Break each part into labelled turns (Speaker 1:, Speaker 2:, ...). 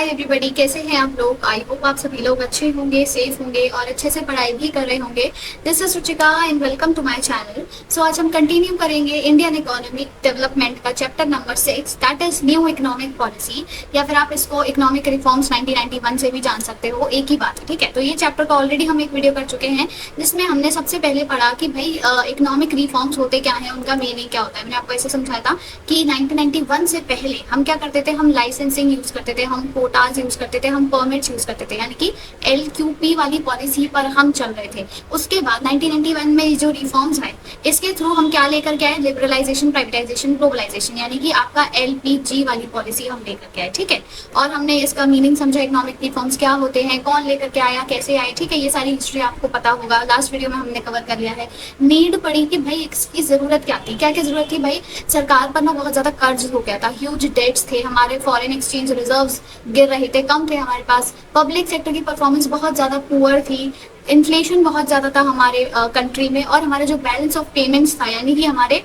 Speaker 1: Hi everybody, कैसे हैं आप लोग। आई होप आप सभी लोग अच्छे होंगे, सेफ होंगे और अच्छे से पढ़ाई भी कर रहे होंगे। This is Ruchika and welcome to my channel. So आज हम कंटिन्यू करेंगे इंडियन इकोनॉमिक डेवलपमेंट का chapter number 6, that is new economic policy, या फिर आप इसको इकोनॉमिक रिफॉर्म्स 1991 से भी जान सकते हो, एक ही बात है। ठीक है, तो ये चैप्टर का ऑलरेडी हम एक वीडियो कर चुके हैं जिसमें हमने सबसे पहले पढ़ा कि भाई इकोनॉमिक रिफॉर्म्स होते क्या है, उनका मीनिंग क्या होता है। मैंने आपको ऐसे समझाया था कि 1991 से पहले हम क्या करते थे, हम लाइसेंसिंग यूज करते थे, हम कोटाज यूज करते थे, हम परमिट्स यूज करते थे, यानी कि LQP वाली पॉलिसी पर हम चल रहे थे। उसके बाद 1991 में जो रिफॉर्म्स आए, इसके थ्रू हम क्या लेकर के आए, लिबरलाइजेशन, प्राइवेटाइजेशन, ग्लोबलाइजेशन, यानी कि आपका LPG वाली पॉलिसी हम लेकर के आए। ठीक है, और हमने इसका मीनिंग समझा, इकोनॉमिक रिफॉर्म्स क्या होते हैं, कौन लेकर के आया, कैसे आए। ठीक है, ये सारी हिस्ट्री आपको पता होगा, लास्ट वीडियो में हमने कवर कर लिया है। नीड पड़ी कि भाई इसकी जरूरत क्या थी, क्या क्या जरूरत थी। भाई सरकार पर ना बहुत ज्यादा कर्ज हो गया था, ह्यूज डेट्स थे, हमारे फॉरेन एक्सचेंज रिजर्व्स गिर रहे थे, कम थे हमारे पास, पब्लिक सेक्टर की परफॉर्मेंस बहुत ज्यादा पुअर थी, इन्फ्लेशन बहुत ज्यादा था हमारे कंट्री में, और हमारा जो बैलेंस ऑफ पेमेंट्स था, यानी कि हमारे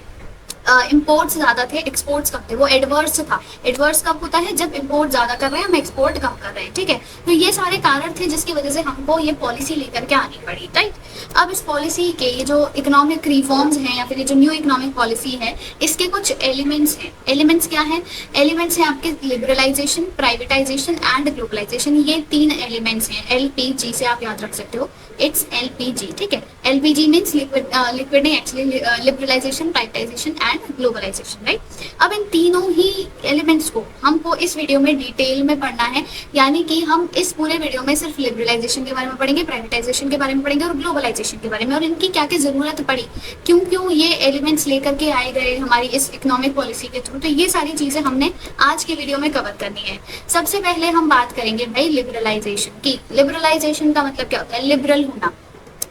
Speaker 1: इम्पोर्ट्स ज्यादा थे, एक्सपोर्ट्स कम थे, वो एडवर्स था। एडवर्स कब होता है, जब इम्पोर्ट ज्यादा कर रहे हैं, हम एक्सपोर्ट कम कर रहे हैं। ठीक है, तो ये सारे कारण थे जिसकी वजह से हमको ये पॉलिसी लेकर के आनी पड़ी। राइट, अब इस पॉलिसी के ये जो इकोनॉमिक रिफॉर्म्स हैं या फिर ये जो न्यू इकोनॉमिक पॉलिसी है, इसके कुछ एलिमेंट्स हैं। एलिमेंट्स क्या है, एलिमेंट्स हैं आपके लिबरलाइजेशन, प्राइवेटाइजेशन एंड ग्लोबलाइजेशन। ये 3 एलिमेंट्स हैं। LPG से आप याद रख सकते हो, इट्स LPG। ठीक है, LPG means liquid actually, liberalisation, privatisation and globalisation. Right, अब इन तीनों ही एलिमेंट्स को हमको इस वीडियो में डिटेल में पढ़ना है, यानी कि हम इस पूरे वीडियो में सिर्फ लिबरलाइजेशन के बारे में पढ़ेंगे, प्राइवेटाइजेशन के बारे में पढ़ेंगे और ग्लोबलाइजेशन के बारे में, और इनकी क्या क्या जरूरत पड़ी, क्यों क्यों ये एलिमेंट्स लेकर के आए गए हमारी इस इकोनॉमिक पॉलिसी के थ्रू। तो ये सारी चीजें हमने आज के वीडियो में कवर करनी है। सबसे पहले हम बात करेंगे भाई लिबरलाइजेशन की। लिबरलाइजेशन का मतलब क्या होता है, लिबरल होना।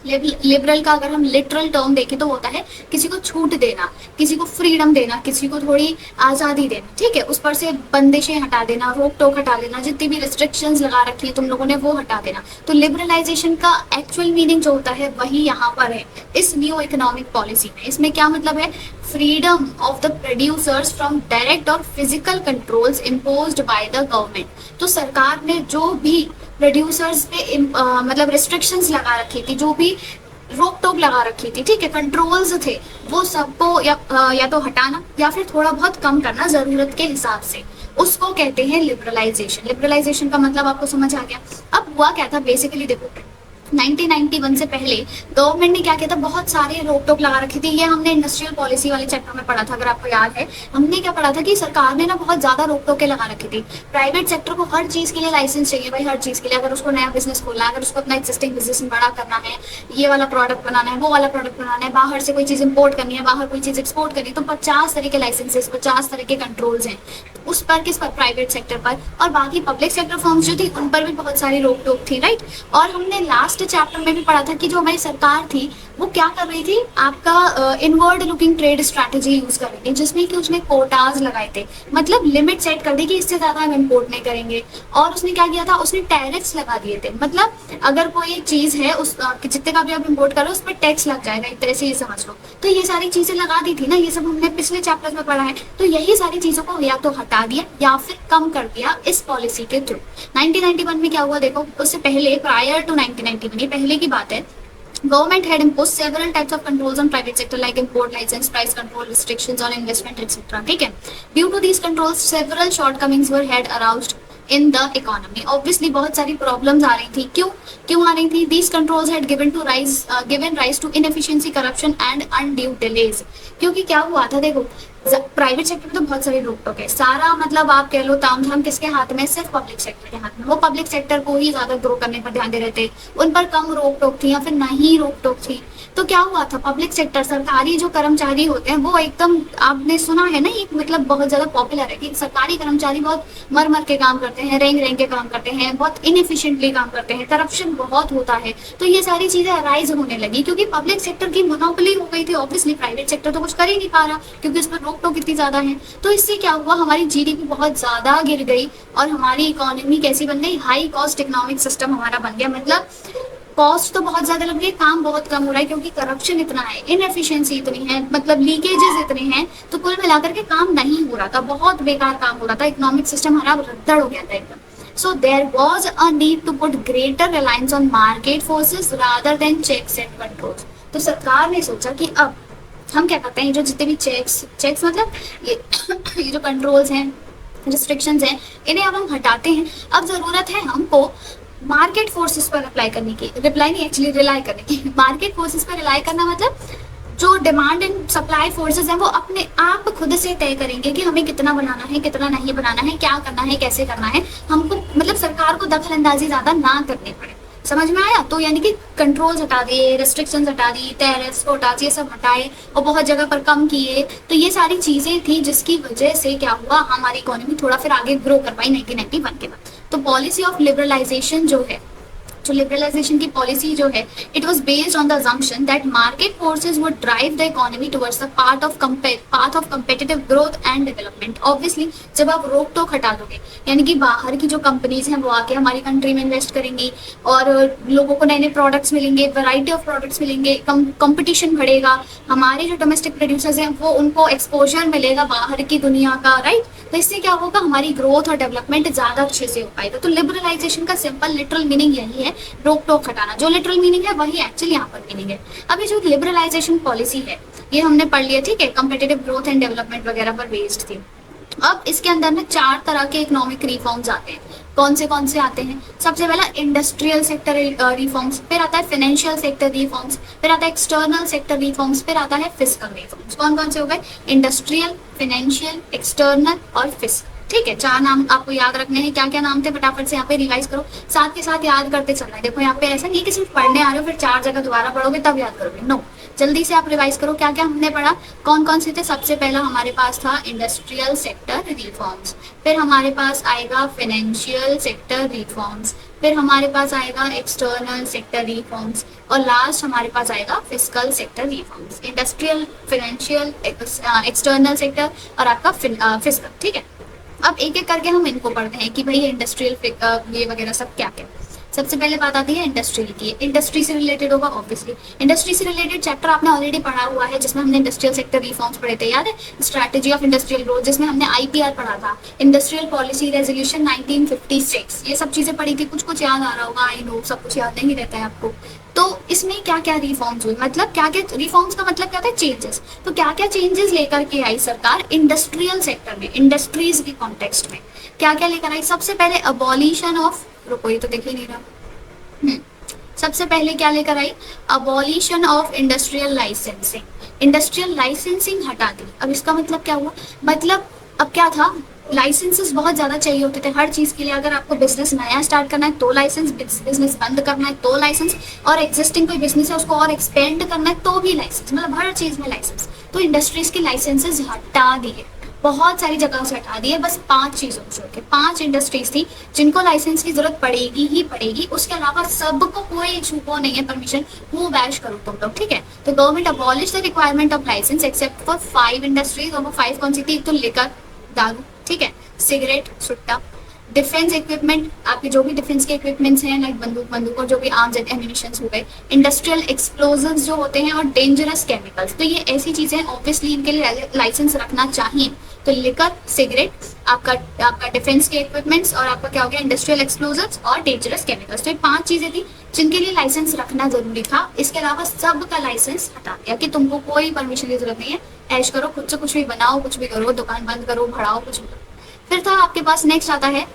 Speaker 1: लिबरल का अगर हम लिटरल टर्म देखें तो होता है किसी को छूट देना, किसी को फ्रीडम देना, किसी को थोड़ी आजादी देना। ठीक है, उस पर से बंदिशें हटा देना, रोक टोक हटा देना, जितनी भी रिस्ट्रिक्शंस लगा रखी है तुम लोगों ने वो हटा देना। तो लिबरलाइजेशन का एक्चुअल मीनिंग जो होता है वही यहाँ पर है इस न्यू इकोनॉमिक पॉलिसी में। इसमें क्या मतलब है, freedom of the producers from direct और physical controls imposed by the government. तो सरकार ने जो भी प्रोड्यूसर्स पे मतलब रिस्ट्रिक्शंस लगा रखी थी, जो भी रोक टोक लगा रखी थी, ठीक है, कंट्रोल्स थे, वो सबको या तो हटाना या फिर थोड़ा बहुत कम करना जरूरत के हिसाब से, उसको कहते हैं लिबरलाइजेशन। लिबरलाइजेशन का मतलब आपको समझ आ गया। अब हुआ क्या था बेसिकली, देखो 1991 से पहले गवर्नमेंट ने क्या किया था, बहुत सारे रोक टोक लगा रखी थी। ये हमने इंडस्ट्रियल पॉलिसी वाले चैप्टर में पढ़ा था, अगर आपको याद है। हमने क्या पढ़ा था कि सरकार ने ना बहुत ज्यादा रोक टोक लगा रखी थी। प्राइवेट सेक्टर को हर चीज के लिए लाइसेंस चाहिए भाई, हर चीज के लिए। अगर उसको नया बिजनेस खोलना है, अगर उसको अपना एक्सिस्टिंग बिजनेस बड़ा करना है, ये वाला प्रोडक्ट बनाना है, वो वाला प्रोडक्ट बनाना है, बाहर से कोई चीज इंपोर्ट करनी है, बाहर कोई चीज एक्सपोर्ट करनी है, तो 50 तरह के लाइसेंसेस, 50 तरह के कंट्रोल्स हैं उस पर, किस पर, प्राइवेट सेक्टर पर। और बाकी पब्लिक सेक्टर फर्म्स जो थी उन पर भी बहुत सारी रोक टोक थी। राइट, और हमने लास्ट चैप्टर में भी पढ़ा था कि जो हमारी सरकार थी वो क्या कर रही थी, आपका inward looking trade strategy use कर रही थी, जिसमें कि उसने कोटाज लगाए थे, मतलब लिमिट सेट कर दी कि इससे ज्यादा हम इम्पोर्ट नहीं करेंगे। और उसने क्या किया था, उसने टैरिफ्स लगा दिए थे, मतलब अगर कोई चीज है उस जितने का भी आप इम्पोर्ट करो उस पर टैक्स लग जाएगा, एक तरह से ये समझ लो। तो ये सारी चीजें लगा दी थी ना, ये सब हमने पिछले चैप्टर में पढ़ा है। तो यही सारी चीजों को या तो हटा दिया या फिर कम कर दिया इस पॉलिसी के थ्रू। 1991 में क्या हुआ देखो, उससे पहले, प्रायर टू 1991, ये पहले की बात है, government had imposed several types of controls on private sector like import license, price control, restrictions on investment, etc. ठीक है, due to these controls several shortcomings were had aroused in the economy. Obviously बहुत सारी problems आ रही थी। क्यों आ रही थी, these controls had given rise to inefficiency, corruption and undue delays। क्योंकि क्या हुआ था देखो, प्राइवेट सेक्टर में तो बहुत सारी रोक टोक है, सारा मतलब आप कह लो ताम झाम किसके हाथ में, सिर्फ पब्लिक सेक्टर के हाथ में। वो पब्लिक सेक्टर को ही ज्यादा ग्रो करने पर ध्यान दे रहे थे, उन पर कम रोक टोक थी या फिर नहीं रोक टोक थी। तो क्या हुआ था, पब्लिक सेक्टर, सरकारी जो कर्मचारी होते हैं वो एकदम, आपने सुना है ना, ये मतलब बहुत ज्यादा पॉपुलर है कि सरकारी कर्मचारी बहुत मर मर के काम करते हैं, रेंग के काम करते हैं, बहुत इनएफिशिएंटली काम करते हैं, करप्शन बहुत होता है। तो ये सारी चीजें अराइज होने लगी क्योंकि पब्लिक सेक्टर की मोनोपोली हो गई थी। ऑब्वियसली प्राइवेट सेक्टर तो कुछ कर ही नहीं पा रहा क्योंकि उस पर रोक टोक इतनी ज्यादा है। तो इससे क्या हुआ, हमारी GDP बहुत ज्यादा गिर गई और हमारी इकोनॉमी कैसी बन गई, हाई कॉस्ट इकोनॉमिक सिस्टम हमारा बन गया। मतलब कॉस्ट तो बहुत ज्यादा लग रही है, काम बहुत कम हो रहा है क्योंकि करप्शन इतना है, इनएफिशिएंसी इतनी है, मतलब लीकेजेस इतने हैं। तो कुल मिलाकर के काम नहीं हो रहा था, बहुत बेकार काम हो रहा था, इकोनॉमिक सिस्टम हमारा रद्दड़ हो गया था एकदम। So there was a need to put greater reliance on market forces rather than checks and controls. तो सरकार ने सोचा कि अब हम क्या करते हैं, जो जितने भी चेक्स मतलब ये जो कंट्रोल्स हैं, रिस्ट्रिक्शंस हैं, इन्हें अब हम हटाते हैं। अब जरूरत है हमको मार्केट फोर्सेस पर अप्लाई करने की, रिलाई करने की। मार्केट फोर्सेस पर रिलाई करना मतलब जो डिमांड एंड सप्लाई फोर्सेस हैं वो अपने आप खुद से तय करेंगे कि हमें कितना बनाना है, कितना नहीं बनाना है, क्या करना है, कैसे करना है। हमको मतलब सरकार को दखल अंदाजी ज्यादा ना करनी पड़े। समझ में आया? तो यानी कि कंट्रोल्स हटा दिए, रेस्ट्रिक्शंस हटा दी, टैरिफ्स को हटा दिए, सब हटाए और बहुत जगह पर कम किए। तो ये सारी चीजें थी जिसकी वजह से क्या हुआ, हमारी इकोनॉमी थोड़ा फिर आगे ग्रो कर पाई 1991 के बाद। तो पॉलिसी ऑफ लिबरलाइजेशन जो है, जो लिबरलाइजेशन की पॉलिसी जो है, it was based on the assumption that market forces would drive the economy towards the path of competitive growth and development. Obviously जब आप रोक टोक हटा दोगे, यानी कि बाहर की जो कंपनीज हैं वो आके हमारी कंट्री में इन्वेस्ट करेंगी और लोगों को नए नए प्रोडक्ट्स मिलेंगे, वैरायटी ऑफ प्रोडक्ट्स मिलेंगे, कंपटीशन बढ़ेगा, हमारे जो डोमेस्टिक प्रोड्यूसर्स हैं वो उनको एक्सपोजर मिलेगा बाहर की दुनिया का, राइट। तो इससे क्या होगा, हमारी ग्रोथ और डेवलपमेंट ज्यादा अच्छे से हो पाएगा। तो लिबरलाइजेशन का सिंपल लिटरल मीनिंग यही है, रोक टोक हटाना। जो लिटरल मीनिंग है वही एक्चुअली यहाँ पर मीनिंग है। अब ये जो लिबरलाइजेशन पॉलिसी है ये हमने पढ़ लिया, ठीक है, कंपेटिटिव ग्रोथ एंड डेवलपमेंट वगैरह पर बेस्ड थी। अब इसके अंदर में 4 तरह के इकोनॉमिक रिफॉर्म्स आते हैं। कौन से आते हैं? सबसे पहला इंडस्ट्रियल सेक्टर रिफॉर्म्स, फिर आता है फाइनेंशियल सेक्टर रिफॉर्म्स, फिर आता है एक्सटर्नल सेक्टर रिफॉर्म्स, फिर आता है फिस्कल रिफॉर्म्स। कौन से हो गए? इंडस्ट्रियल, फाइनेंशियल, एक्सटर्नल और फिस्कल। ठीक है, 4 नाम आपको याद रखने हैं। क्या क्या नाम थे फटाफट से यहाँ पे रिवाइज करो, साथ के साथ याद करते चलना है। देखो यहाँ पे ऐसा नहीं कि सिर्फ पढ़ने आ रहे हो फिर 4 जगह दोबारा पढ़ोगे तब याद करोगे, नो, जल्दी से आप रिवाइज करो क्या क्या हमने पढ़ा, कौन से थे। सबसे पहला हमारे पास था इंडस्ट्रियल सेक्टर रिफॉर्म्स, फिर हमारे पास आएगा फाइनेंशियल सेक्टर रिफॉर्म्स, फिर हमारे पास आएगा एक्सटर्नल सेक्टर रिफॉर्म्स और लास्ट हमारे पास आएगा fiscal sector reforms. Industrial, financial, external sector और आपका फिस्कल। ठीक है, अब एक एक करके हम इनको पढ़ते हैं कि भाई इंडस्ट्रियल ये वगैरह सब क्या क्या। सबसे पहले बात आती है इंडस्ट्रियल की। इंडस्ट्री से रिलेटेड होगा ऑब्वियसली। इंडस्ट्री से रिलेटेड चैप्टर आपने ऑलरेडी पढ़ा हुआ है जिसमें हमने इंडस्ट्रियल सेक्टर रिफॉर्म्स पढ़े थे, याद है? स्ट्रैटेजी ऑफ इंडस्ट्रियल ग्रोथ, जिसमें हमने आईपीआर पढ़ा था, इंडस्ट्रियल पॉलिसी रेजोल्यूशन 1956, ये सब चीजें पढ़ी थी। कुछ याद आ रहा होगा, आई नो सब कुछ याद नहीं रहता है आपको। तो इसमें क्या क्या रिफॉर्म्स हुए, मतलब क्या क्या रिफॉर्म्स का मतलब क्या होता है? चेंजेस। तो क्या क्या चेंजेस लेकर के आई सरकार इंडस्ट्रियल सेक्टर में, इंडस्ट्रीज के कॉन्टेक्स्ट में क्या क्या लेकर आई? सबसे पहले अबॉलिशन ऑफ, रुको ये तो देख ही नहीं रहा, सबसे पहले क्या लेकर आई? Abolition of industrial licensing. Industrial licensing हटा दी। अब इसका मतलब क्या हुआ? मतलब अब क्या था, लाइसेंसेस बहुत ज्यादा चाहिए होते थे हर चीज के लिए। अगर आपको बिजनेस नया स्टार्ट करना है तो लाइसेंस, बिजनेस बंद करना है तो लाइसेंस, और एग्जिस्टिंग कोई बिजनेस है उसको और एक्सपेंड करना है तो भी लाइसेंस, मतलब हर चीज में लाइसेंस। तो इंडस्ट्रीज के लाइसेंसेस हटा दिए, बहुत सारी जगह से हटा दिए। बस 5 चीजों को छोड़ के 5 इंडस्ट्रीज थी जिनको लाइसेंस की जरूरत पड़ेगी ही पड़ेगी। उसके अलावा सबको कोई छूपो नहीं है परमिशन, वो बैश करो तुम लोग, ठीक है। तो government abolish the requirement of licence except for 5 industries. और वो 5 कौन सी थी? तो लिकर, दारू, ठीक है, सिगरेट, सुट्टा, डिफेंस इक्विपमेंट, आपके जो भी डिफेंस के इक्विपमेंट्स हैं लाइक बंदूक और जो भी आर्म्स एंड एम्यूनिशंस हो गए, इंडस्ट्रियल एक्सप्लोजिव्स जो होते हैं और डेंजरस केमिकल्स। तो ये ऐसी चीजें ऑब्वियसली इनके लिए लाइसेंस रखना चाहिए। तो लिकर, सिगरेट, आपका डिफेंस के इक्विपमेंट्स और आपका क्या हो गया? इंडस्ट्रियल एक्सप्लोजिव्स और डेंजरस केमिकल्स। तो ये 5 चीजें थी जिनके लिए लाइसेंस रखना जरूरी था। इसके अलावा सब का लाइसेंस हटा दिया कि तुमको कोई परमिशन की जरूरत नहीं है, ऐश करो, खुद से कुछ भी बनाओ, कुछ भी करो, दुकान बंद करो, भड़ाओ, कुछ भी करो। फिर था आपके पास नेक्स्ट आता है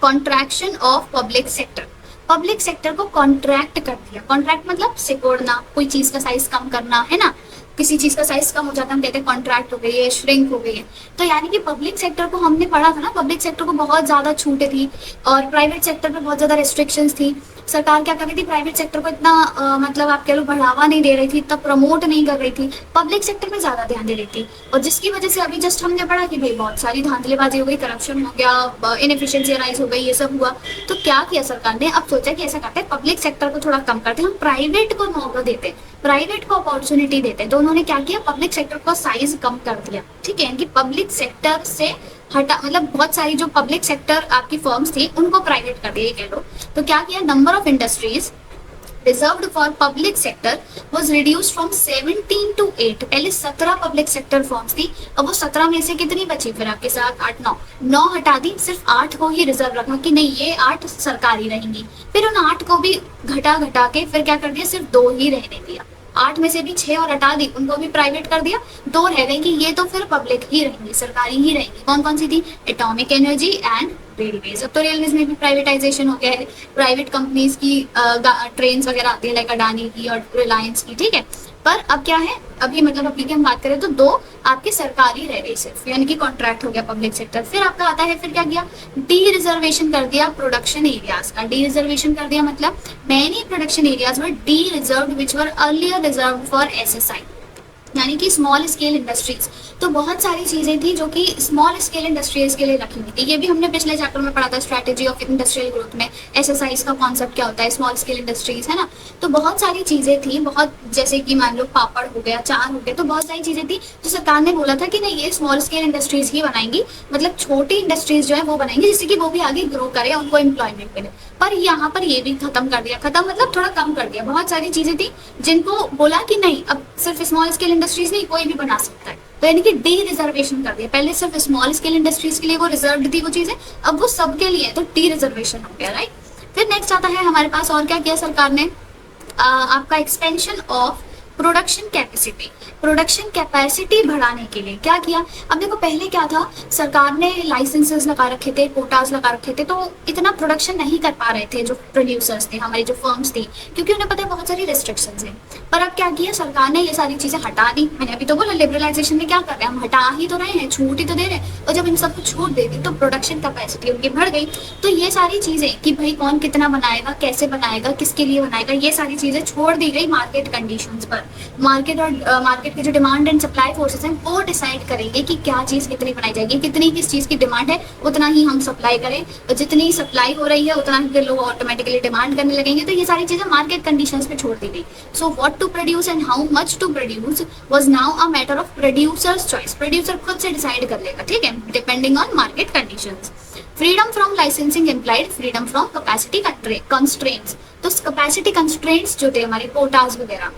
Speaker 1: contraction of public sector. Public sector को कॉन्ट्रैक्ट कर दिया। कॉन्ट्रैक्ट मतलब सिकोड़ना, कोई चीज का साइज कम करना, है ना। किसी चीज का साइज कम हो जाता है हम कहते हैं कॉन्ट्रैक्ट हो गई है, श्रिंक हो गई है। तो यानी कि पब्लिक सेक्टर को हमने पढ़ा था ना, पब्लिक सेक्टर को बहुत ज्यादा छूटें थी और प्राइवेट सेक्टर पे बहुत ज्यादा रेस्ट्रिक्शंस थी। सरकार क्या कर रही थी? प्राइवेट सेक्टर को इतना मतलब आप कह लो बढ़ावा नहीं दे रही थी, इतना प्रमोट नहीं कर रही थी, पब्लिक सेक्टर में ज्यादा ध्यान दे रही थी। और जिसकी वजह से अभी जस्ट हमने पढ़ा कि भाई बहुत सारी धांधलेबाजी हो गई, करप्शन हो गया, इनएफिशिएंसी राइज हो गई, ये सब हुआ। तो क्या किया सरकार ने? अब सोचा कि ऐसा करते हैं, पब्लिक सेक्टर को थोड़ा कम करते हैं, हम प्राइवेट को मौका देते, प्राइवेट को अपॉर्चुनिटी देते। तो उन्होंने क्या किया? पब्लिक सेक्टर का साइज कम कर दिया, ठीक है। यानी कि पब्लिक सेक्टर से हटा, मतलब बहुत सारी जो पब्लिक सेक्टर आपकी फर्म्स थी उनको प्राइवेट कर दिया, कह लो। तो क्या किया? Number of industries reserved for public sector was reduced from 17 to 8। पहले 17 पब्लिक सेक्टर फॉर्म्स थी, अब वो 17 में से कितनी बची फिर आपके साथ 8 9 हटा दी, सिर्फ 8 को ही रिजर्व रखा कि नहीं ये 8 सरकारी रहेंगी। फिर उन 8 को भी घटा के फिर क्या कर दिया, सिर्फ 2 ही रहने दिया। 8 में से भी 6 और हटा दी, उनको भी प्राइवेट कर दिया, 2 रह गई कि ये तो फिर पब्लिक ही रहेंगी, सरकारी ही रहेंगी। कौन कौन सी थी, एटॉमिक एनर्जी एंड रेलवेज। अब तो रेलवेज में भी प्राइवेटाइजेशन हो गया है, प्राइवेट कंपनीज की ट्रेन वगैरह आती है लाइक अडानी की और रिलायंस की, ठीक है। पर अब क्या है, अभी मतलब अभी की हम बात करें तो 2 आपके सरकारी रह गई सिर्फ, यानी कि कॉन्ट्रैक्ट हो गया पब्लिक सेक्टर। फिर आपका आता है, फिर क्या किया, डी रिजर्वेशन कर दिया प्रोडक्शन एरियाज का। डी रिजर्वेशन कर दिया मतलब many production areas were D reserve which were earlier reserve for SSI, यानी कि स्मॉल स्केल इंडस्ट्रीज। तो बहुत सारी चीजें थी जो कि स्मॉल स्केल इंडस्ट्रीज के लिए रखी हुई थी। ये भी हमने पिछले चैप्टर में पढ़ा था, स्ट्रैटेजी ऑफ इंडस्ट्रियल ग्रोथ में एसएसआईज का कॉन्सेप्ट क्या होता है, स्मॉल स्केल इंडस्ट्रीज, है ना। तो बहुत सारी चीजें थी, बहुत जैसे कि मान लो पापड़ हो गया, चार हो गया, तो बहुत सारी चीजें थी जो सरकार ने बोला था कि नहीं ये स्मॉल स्केल इंडस्ट्रीज ही बनाएंगी, मतलब छोटी इंडस्ट्रीज जो है वो बनाएंगी जिससे कि वो भी आगे ग्रो करे, उनको एम्प्लॉयमेंट मिले। पर यहाँ पर ये भी खत्म कर दिया, खत्म मतलब थोड़ा कम कर दिया। बहुत सारी चीजें थी जिनको बोला कि नहीं अब सिर्फ स्मॉल स्केल इंडस्ट्रीज नहीं कोई भी बना सकता है, तो यानी कि डी रिजर्वेशन कर दिया। पहले सिर्फ स्मॉल स्केल इंडस्ट्रीज के लिए वो रिजर्व थी वो चीजें, अब वो सबके लिए तो डी रिजर्वेशन हो गया, राइट। फिर नेक्स्ट आता है हमारे पास और क्या किया सरकार ने, आपका expansion of production capacity. Production capacity बढ़ाने के लिए क्या किया, अब देखो पहले क्या था, सरकार ने लाइसेंसेस लगा रखे थे, कोटास लगा रखे थे, तो इतना प्रोडक्शन नहीं कर पा रहे थे जो प्रोड्यूसर्स थे, हमारी जो फर्म्स थी, क्योंकि उन्हें पता है बहुत सारी रिस्ट्रिक्शंस हैं। पर अब क्या किया सरकार ने, ये सारी चीजें हटा दी। मैंने अभी तो बोला लिबरलाइजेशन में क्या कर रहे हैं, हम हटा ही तो रहे हैं, छूट ही तो दे रहे हैं, और जब इन सबको छूट दे दी तो प्रोडक्शन कैपेसिटी उनकी बढ़ गई। तो ये सारी चीजें कि भाई कौन कितना बनाएगा, कैसे बनाएगा, किसके लिए बनाएगा, ये सारी चीजें छोड़ दी गई मार्केट कंडीशंस पर। मार्केट और मार्केट के जो डिमांड एंड सप्लाई फोर्सेस हैं वो डिसाइड करेंगे कि क्या चीज कितनी बनाई जाएगी, कितनी किस चीज की डिमांड है उतना ही हम सप्लाई करें, और जितनी सप्लाई हो रही है उतना ही लोग ऑटोमेटिकली डिमांड करने लगेंगे। तो ये सारी चीजें मार्केट कंडीशंस पे छोड़ दी गई। So what to produce and how much to produce was now a matter of producers choice. Producer खुद से डिसाइड कर लेगा, ठीक है, depending on market conditions. Freedom from licensing implied freedom from capacity constraints. तो कैपेसिटी कंस्ट्रेंट्स जो थे हमारे कोटास वगैरह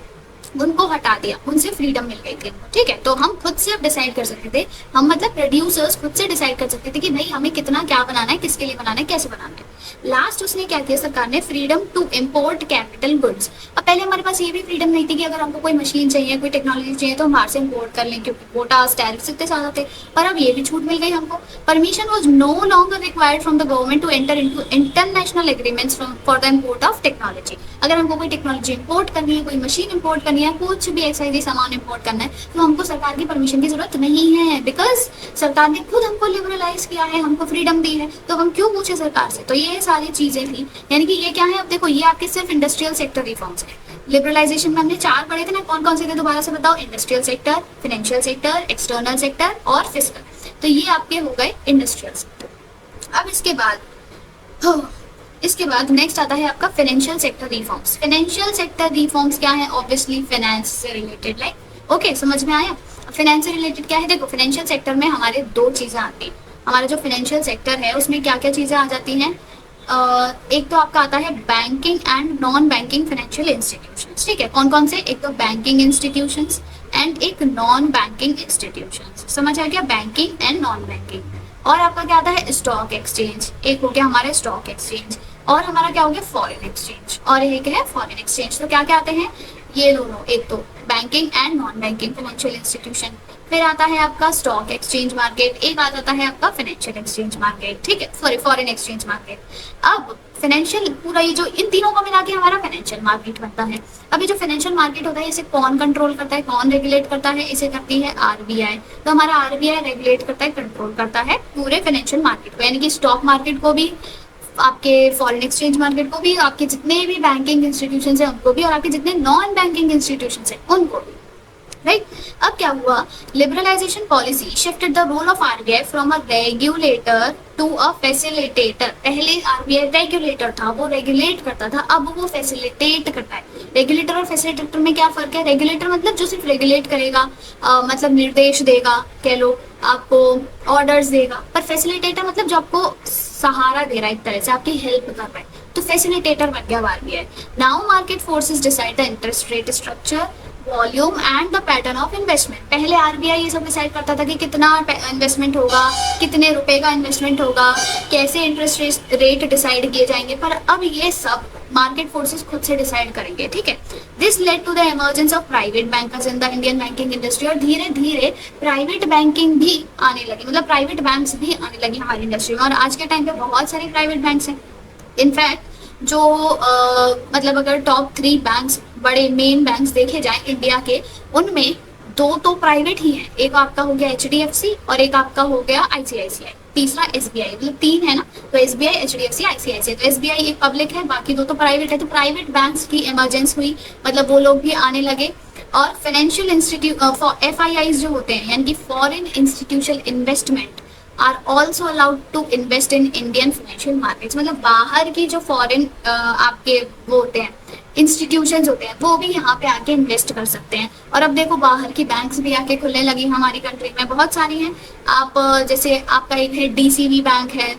Speaker 1: उनको हटा दिया, उनसे फ्रीडम मिल गई थी, ठीक है। तो हम खुद से अब डिसाइड कर सकते थे, हम मतलब प्रोड्यूसर्स खुद से डिसाइड कर सकते थे कि भाई हमें कितना क्या बनाना है, किसके लिए बनाना है, कैसे बनाना है। लास्ट उसने क्या किया सरकार ने, freedom to import capital goods. अब पहले हमारे पास ये भी फ्रीडम नहीं थी कि अगर हमको कोई मशीन चाहिए, कोई टेक्नोलॉजी चाहिए तो हम बाहर से इम्पोर्ट कर लें, क्योंकि कोटास टैरिफ्स इतने ज्यादा थे। पर अब ये भी छूट मिल गई हमको। Permission was no longer required from the government to enter into international agreements for the import of technology. अगर हमको कोई टेक्नोलॉजी इम्पोर्ट करनी है, कोई मशीन इम्पोर्ट करनी है, कुछ भी एक्साइज सामान इम्पोर्ट करना है, तो हमको सरकार की परमिशन की जरूरत नहीं है, बिकॉज सरकार ने खुद हमको लिबरलाइज किया है, हमको फ्रीडम दी है, तो हम क्यों पूछे सरकार से। तो ये सारी चीजें थी, यानी कि ये क्या है, अब देखो ये आपके सिर्फ इंडस्ट्रियल सेक्टर रिफॉर्म्स है। लिबरलाइजेशन में हमने 4 पढ़े थे ना, कौन कौन से थे दोबारा से बताओ, industrial sector, financial sector, external sector और फिस्कल। तो ये आपके हो गए इंडस्ट्रियल सेक्टर। अब इसके बाद नेक्स्ट आता है आपका financial sector reforms. Financial sector reforms क्या है, ऑब्वियसली फाइनेंस से रिलेटेड, लाइक ओके, समझ में आया। फाइनेंस से रिलेटेड क्या है, देखो फाइनेंशियल सेक्टर में हमारे 2 चीजें आती हैं। हमारा जो फाइनेंशियल सेक्टर है उसमें क्या क्या चीजें आ जाती हैं, एक तो आपका आता है banking and non banking financial institutions, ठीक है। कौन कौन से, एक तो बैंकिंग इंस्टीट्यूशंस एंड एक नॉन बैंकिंग इंस्टीट्यूशंस। समझ आ गया, बैंकिंग एंड नॉन बैंकिंग। और आपका क्या आता है, स्टॉक एक्सचेंज, एक हो गया हमारे स्टॉक एक्सचेंज, और हमारा क्या हो गया फॉरेन एक्सचेंज, और एक है फॉरेन एक्सचेंज। तो क्या क्या आते हैं ये दोनों, एक तो banking and non banking financial institution. फिर आता है आपका स्टॉक एक्सचेंज मार्केट, एक आ जाता है आपका फाइनेंशियल एक्सचेंज मार्केट, ठीक है, सॉरी फॉरेन एक्सचेंज मार्केट। अब फाइनेंशियल पूरा ये जो इन तीनों को मिला के हमारा फाइनेंशियल मार्केट बनता है। अभी जो फाइनेंशियल मार्केट होता है इसे कौन कंट्रोल करता है, कौन रेगुलेट करता है, इसे करती है आरबीआई। तो हमारा आरबीआई रेगुलेट करता है, कंट्रोल करता है पूरे फाइनेंशियल मार्केट को, यानी कि स्टॉक मार्केट को भी, आपके फॉरेन एक्सचेंज मार्केट को भी, आपके जितने भी बैंकिंग इंस्टीट्यूशन है उनको भी, और आपके जितने नॉन बैंकिंग इंस्टीट्यूशन है उनको भी, राइट। अब क्या हुआ, liberalisation policy shifted the role of RBI from a regulator to a facilitator. पहले आरबीआई रेगुलेटर था, वो रेगुलेट करता था, अब वो फैसिलिटेट करता है। रेगुलेटर और फैसिलिटेटर में क्या फर्क है, रेगुलेटर मतलब जो सिर्फ रेगुलेट करेगा, मतलब निर्देश देगा, कह लो आपको ऑर्डर्स देगा, पर फैसिलिटेटर मतलब जो आपको सहारा दे रहा है, एक तरह से आपकी हेल्प कर रहा है। तो तो फैसिलिटेटर बन गया RBI. Now market forces decide the interest rate structure, volume and the pattern of investment. पहले आरबीआई ये सब डिसाइड करता था कि कितना इन्वेस्टमेंट होगा, कितने रुपए का इन्वेस्टमेंट होगा, कैसे इंटरेस्ट रेट डिसाइड किए जाएंगे, पर अब ये सब मार्केट फोर्सेस खुद से डिसाइड करेंगे, ठीक है। This led to the emergence of private bankers in the Indian banking industry. और धीरे धीरे प्राइवेट बैंकिंग भी आने लगी, मतलब प्राइवेट बैंक्स भी आने लगी हमारी इंडस्ट्री में। और आज के टाइम पे बहुत सारे प्राइवेट बैंक्स हैं। इनफैक्ट जो मतलब अगर टॉप 3 बैंक्स, बड़े मेन बैंक्स देखे जाएं इंडिया के, उनमें 2 तो प्राइवेट ही हैं। एक आपका हो गया एचडीएफसी और एक आपका हो गया आईसीआईसीआई, तीसरा एसबीआई, मतलब 3 है ना, तो एसबीआई, एचडीएफसी, आईसीआईसीआई। तो एसबीआई एक पब्लिक है, बाकी 2 तो प्राइवेट है। तो प्राइवेट बैंक्स की इमरजेंस हुई, मतलब वो लोग भी आने लगे। और फाइनेंशियल इंस्टीट्यूट एफआईआईज जो होते हैं, यानी कि foreign institutional investment, are also allowed to invest in Indian financial markets. मतलब बाहर की जो फॉरेन आपके वो होते हैं, इंस्टीट्यूशंस होते हैं, वो भी यहाँ पे आके इन्वेस्ट कर सकते हैं। और अब देखो बाहर की बैंक्स भी आके खुलने लगी हमारी कंट्री में, बहुत सारी हैं। आप जैसे आपका एक है डीसीबी बैंक है,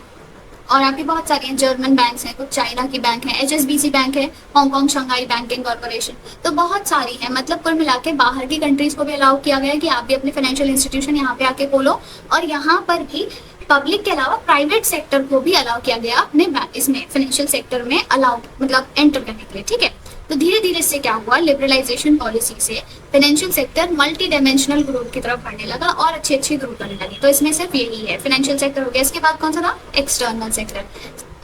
Speaker 1: और आपकी बहुत सारी हैं, जर्मन बैंक्स हैं, कुछ चाइना की बैंक है, एचएसबीसी बैंक है, हांगकांग शंघाई बैंकिंग कॉर्पोरेशन, तो बहुत सारी है। मतलब कुल मिला के बाहर की कंट्रीज को भी अलाउ किया गया है कि आप भी अपने फाइनेंशियल इंस्टीट्यूशन यहाँ पे आके खोलो। और यहाँ पर भी पब्लिक के अलावा प्राइवेट सेक्टर को भी अलाउ किया गया अपने इसमें फाइनेंशियल सेक्टर में अलाउ, मतलब एंटर करने के लिए, ठीक है। तो धीरे धीरे इससे क्या हुआ, लिबरलाइजेशन पॉलिसी से financial sector multi dimensional growth की तरफ बढ़ने लगा और अच्छी अच्छी ग्रोथ करने लगी। तो इसमें सिर्फ यही है, फाइनेंशियल सेक्टर हो गया। इसके बाद कौन सा था, एक्सटर्नल सेक्टर।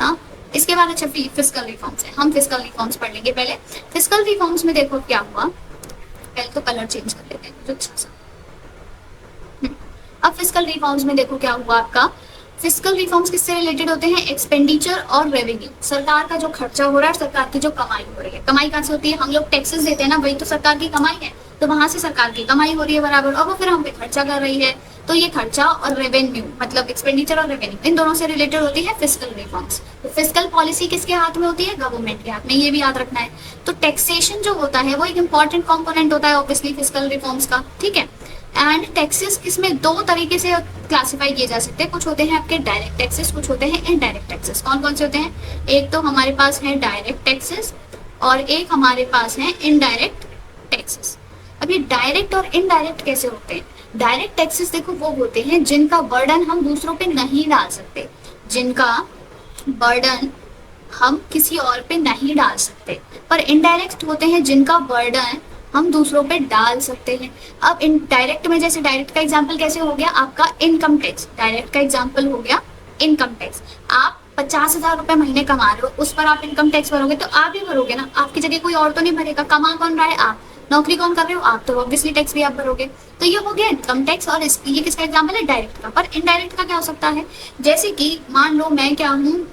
Speaker 1: हाँ, इसके बाद अच्छा फिस्कल रिफॉर्म्स है। हम फिस्कल रिफॉर्म्स पढ़ लेंगे पहले। फिस्कल रिफॉर्म्स में देखो क्या हुआ, पहले तो कलर चेंज कर लेते हैं अच्छा सा। अब फिस्कल रिफॉर्म्स में देखो क्या हुआ आपका। फिस्कल रिफॉर्म्स किससे रिलेटेड होते हैं, एक्सपेंडिचर और रेवेन्यू। सरकार का जो खर्चा हो रहा है, सरकार की जो कमाई हो रही है। कमाई कहाँ से होती है, हम लोग टैक्सेस देते हैं ना, वही तो सरकार की कमाई है। तो वहां से सरकार की कमाई हो रही है बराबर, और वो फिर हम पे खर्चा कर रही है। तो ये खर्चा और रेवेन्यू, मतलब एक्सपेंडिचर और रेवेन्यू, इन दोनों से रिलेटेड होती है फिस्कल रिफॉर्म्स। तो फिस्कल पॉलिसी किसके हाथ में होती है, गवर्नमेंट के हाथ में, ये भी याद रखना है। तो टैक्सेशन जो होता है वो एक इंपॉर्टेंट कॉम्पोनेंट होता है ऑब्वियसली फिस्कल रिफॉर्म्स का, ठीक है। एंड टैक्सेस इसमें 2 तरीके से क्लासिफाई किए जा सकते हैं। कुछ होते हैं आपके डायरेक्ट टैक्सेस, कुछ होते हैं इनडायरेक्ट टैक्सेस। कौन कौन से होते हैं, एक तो हमारे पास है डायरेक्ट टैक्सेस और एक हमारे पास है इनडायरेक्ट टैक्सेस। अब ये डायरेक्ट और इनडायरेक्ट कैसे होते हैं, डायरेक्ट टैक्सेस देखो वो होते हैं जिनका बर्डन हम दूसरों पे नहीं डाल सकते, जिनका बर्डन हम किसी और पे नहीं डाल सकते। पर इनडायरेक्ट होते हैं जिनका बर्डन हम दूसरों पे डाल सकते हैं। अब इन डायरेक्ट में, जैसे डायरेक्ट का एग्जांपल कैसे हो गया आपका, इनकम टैक्स। डायरेक्ट का एग्जांपल हो गया इनकम टैक्स। आप 50,000 रुपए महीने कमा रहे हो, उस पर आप इनकम टैक्स भरोगे तो आप ही भरोगे ना, आपकी जगह कोई और तो नहीं भरेगा। कमा कौन रहा है, आप। नौकरी कौन कर रहे हो, आप, तो ऑब्वियसली टैक्स भी आप भरोगे। तो ये हो गया इनकम टैक्स। और ये किसका एग्जाम्पल है, डायरेक्ट का। पर इनडायरेक्ट का क्या हो सकता है, जैसे कि मान लो मैं क्या हूँ,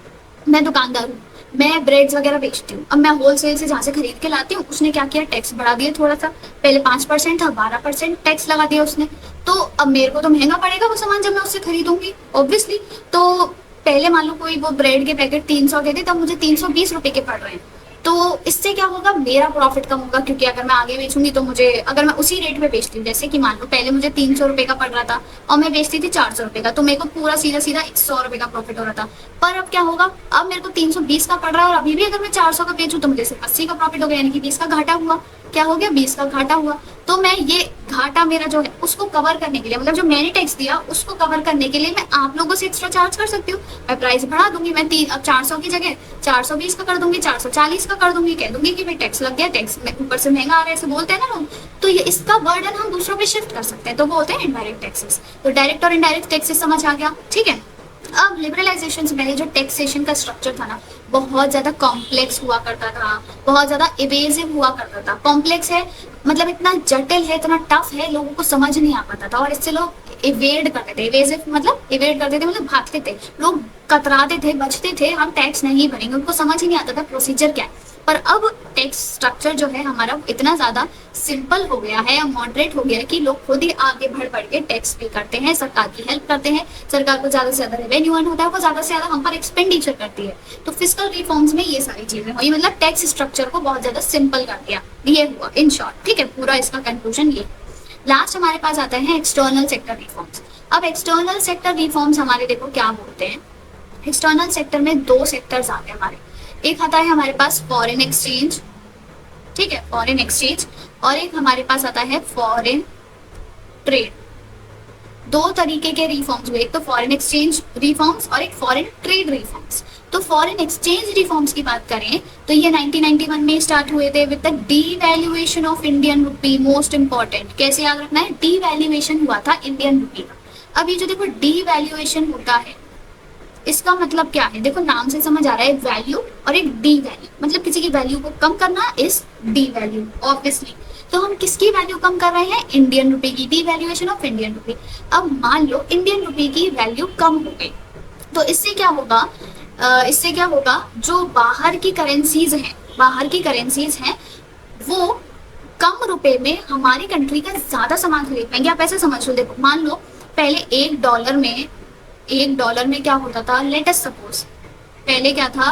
Speaker 1: मैं दुकानदार हूँ, मैं ब्रेड्स वगैरह बेचती हूँ। अब मैं होलसेल से जहाँ से खरीद के लाती हूँ, उसने क्या किया, टैक्स बढ़ा दिया थोड़ा सा। पहले 5% था, 12% टैक्स लगा दिया उसने। तो अब मेरे को तो महंगा पड़ेगा वो सामान जब मैं उससे खरीदूंगी ऑब्वियसली। तो पहले मान लो कोई वो ब्रेड के पैकेट 300 के थे, तब मुझे 320 रुपए के पड़ रहे हैं। तो इससे क्या होगा, मेरा प्रॉफिट कम होगा, क्योंकि अगर मैं आगे बेचूंगी तो मुझे, अगर मैं उसी रेट पे बेचती हूँ, जैसे कि मान लो पहले मुझे 300 रुपए का पड़ रहा था और मैं बेचती थी 400 रुपए का, तो मेरे को पूरा सीधा सीधा 100 रुपए का प्रॉफिट हो रहा था। पर अब क्या होगा, अब मेरे को 320 का पड़ रहा है और अभी भी अगर मैं 400 का बेचूं तो मुझे सिर्फ 80 का प्रॉफिट हो गया, यानी कि 20 का घाटा हुआ। क्या हो गया, 20 का घाटा हुआ। तो मैं ये घाटा मेरा जो है उसको कवर करने के लिए, मतलब जो मैंने टैक्स दिया उसको कवर करने के लिए मैं आप लोगों से एक्स्ट्रा चार्ज कर सकती हूँ। मैं प्राइस बढ़ा दूंगी, मैं 400 की जगह 420 का कर दूंगी, 440 का कर दूंगी, कह दूंगी कि भाई टैक्स लग गया, टैक्स ऊपर से महंगा आ रहा है, ऐसे बोलते हैं ना लोग। तो ये इसका बर्डन हम दूसरों पे शिफ्ट कर सकते हैं, तो वो होते हैं इनडायरेक्ट टैक्सेस। तो डायरेक्ट और इनडायरेक्ट टैक्सेस समझ आ गया, ठीक है। अब लिबरलाइजेशन से पहले जो टैक्सेशन का स्ट्रक्चर था ना, बहुत ज्यादा कॉम्प्लेक्स हुआ करता था, बहुत ज्यादा इवेजिव हुआ करता था। कॉम्प्लेक्स है मतलब इतना जटिल है, इतना टफ है, लोगों को समझ नहीं आ पाता था और इससे लोग इवेड करते थे। इवेजिव मतलब इवेड करते थे, मतलब भागते थे लोग, कतराते थे, बचते थे, हम टैक्स नहीं भरेंगे, उनको समझ ही नहीं आता था प्रोसीजर क्या है। पर अब टैक्स स्ट्रक्चर जो है हमारा इतना ज्यादा सिंपल हो गया है या मॉडरेट हो गया है कि लोग खुद ही आगे बढ़ के टैक्स पे करते हैं, सरकार की हेल्प करते हैं, सरकार को ज्यादा से ज्यादा रेवेन्यू अर्न होता है, वो ज्यादा से ज्यादा हम पर एक्सपेंडिचर करती है। तो फिस्कल रिफॉर्म्स में ये सारी चीजें हुई, मतलब टैक्स स्ट्रक्चर को बहुत ज्यादा सिंपल कर दिया, ये हुआ इन शॉर्ट, ठीक है। पूरा इसका कंक्लूजन ये। लास्ट हमारे पास आता है एक्सटर्नल सेक्टर रिफॉर्म्स। अब एक्सटर्नल सेक्टर रिफॉर्म्स हमारे देखो क्या बोलते हैं, एक्सटर्नल सेक्टर में 2 सेक्टर्स आते हैं हमारे। एक आता है हमारे पास फॉरेन एक्सचेंज, ठीक है, फॉरेन एक्सचेंज, और एक हमारे पास आता है फॉरेन ट्रेड। दो तरीके के रिफॉर्म्स हुए, एक तो फॉरेन एक्सचेंज रिफॉर्म्स और एक फॉरेन ट्रेड रिफॉर्म्स। तो फॉरेन एक्सचेंज रिफॉर्म्स की बात करें तो ये 1991 में स्टार्ट हुए थे with the devaluation of Indian rupee. Most important, कैसे याद रखना है, डीवैल्यूएशन हुआ था इंडियन रुपी का। अब ये जो देखो डीवैल्यूएशन होता है, इसका मतलब क्या है, देखो नाम से समझ आ रहा है, वैल्यू और एक डी वैल्यू, मतलब किसी की वैल्यू को कम करना इज डी वैल्यू ऑब्वियसली। तो हम किसकी वैल्यू कम कर रहे हैं, इंडियन रुपी की, डीवैल्यूएशन ऑफ इंडियन रुपी। अब मान लो इंडियन रुपी की वैल्यू कम हो गई, तो इससे क्या होगा, इससे क्या होगा, जो बाहर की करेंसीज हैं, बाहर की करेंसीज हैं वो कम रुपए में हमारी कंट्री का ज्यादा सामान खरीद पाएंगे। आप ऐसे समझ लो, देखो मान लो पहले एक डॉलर में क्या होता था, लेट अस सपोज पहले क्या था,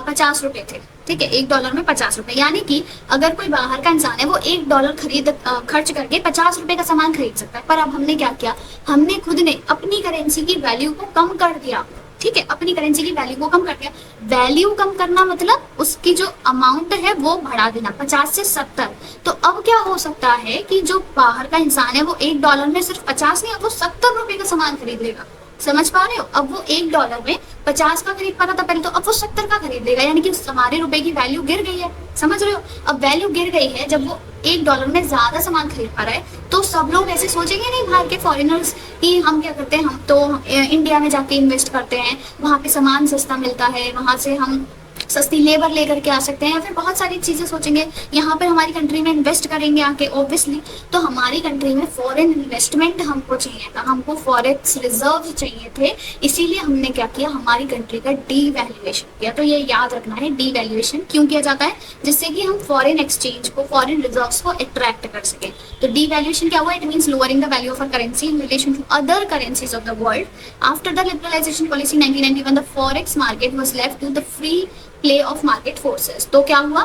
Speaker 1: 50 रुपए थे, ठीक है, एक डॉलर में 50 रुपए, यानी कि अगर कोई बाहर का इंसान है वो $1 खर्च करके 50 रुपए का सामान खरीद सकता है। पर अब हमने क्या किया, हमने खुद ने अपनी करेंसी की वैल्यू को कम कर दिया, ठीक है, अपनी करेंसी की वैल्यू को कम कर दिया। वैल्यू कम करना मतलब उसकी जो अमाउंट है वो बढ़ा देना 50 से 70। तो अब क्या हो सकता है कि जो बाहर का इंसान है वो $1 में सिर्फ 50 नहीं, अब वो 70 रुपए का सामान खरीद लेगा। समझ पा रहे हो, अब वो $1 में 50 का खरीद पाता था पहले, तो अब वो 70 का खरीद लेगा, यानी कि हमारे रुपए की वैल्यू गिर गई है। समझ रहे हो, अब वैल्यू गिर गई है, जब वो $1 में ज्यादा सामान खरीद पा रहा है तो सब लोग ऐसे सोचेंगे नहीं, बाहर के फॉरेनर्स, कि हम क्या करते हैं, हम तो इंडिया में जाके इन्वेस्ट करते हैं, वहां पे सामान सस्ता मिलता है, वहां से हम सस्ती लेबर लेकर के आ सकते हैं, या फिर बहुत सारी चीजें सोचेंगे, यहाँ पर हमारी कंट्री में इन्वेस्ट करेंगे आके ऑब्वियसली। तो हमारी कंट्री में फॉरेन इन्वेस्टमेंट हमको चाहिए था, हमको फॉरेक्स रिजर्व चाहिए थे, इसीलिए हमने क्या किया, हमारी कंट्री का डीवैल्यूएशन किया। तो ये याद रखना है, डीवैल्यूएशन क्यों किया जाता है, जिससे कि हम फॉरेन एक्सचेंज को, फॉरेन रिजर्व्स को अट्रैक्ट कर सके। तो डीवैल्यूएशन क्या हुआ, it means lowering the value of a currency in relation to other currencies of the world. After the liberalisation policy 1991 the forex market was left to the free play of market forces. तो क्या हुआ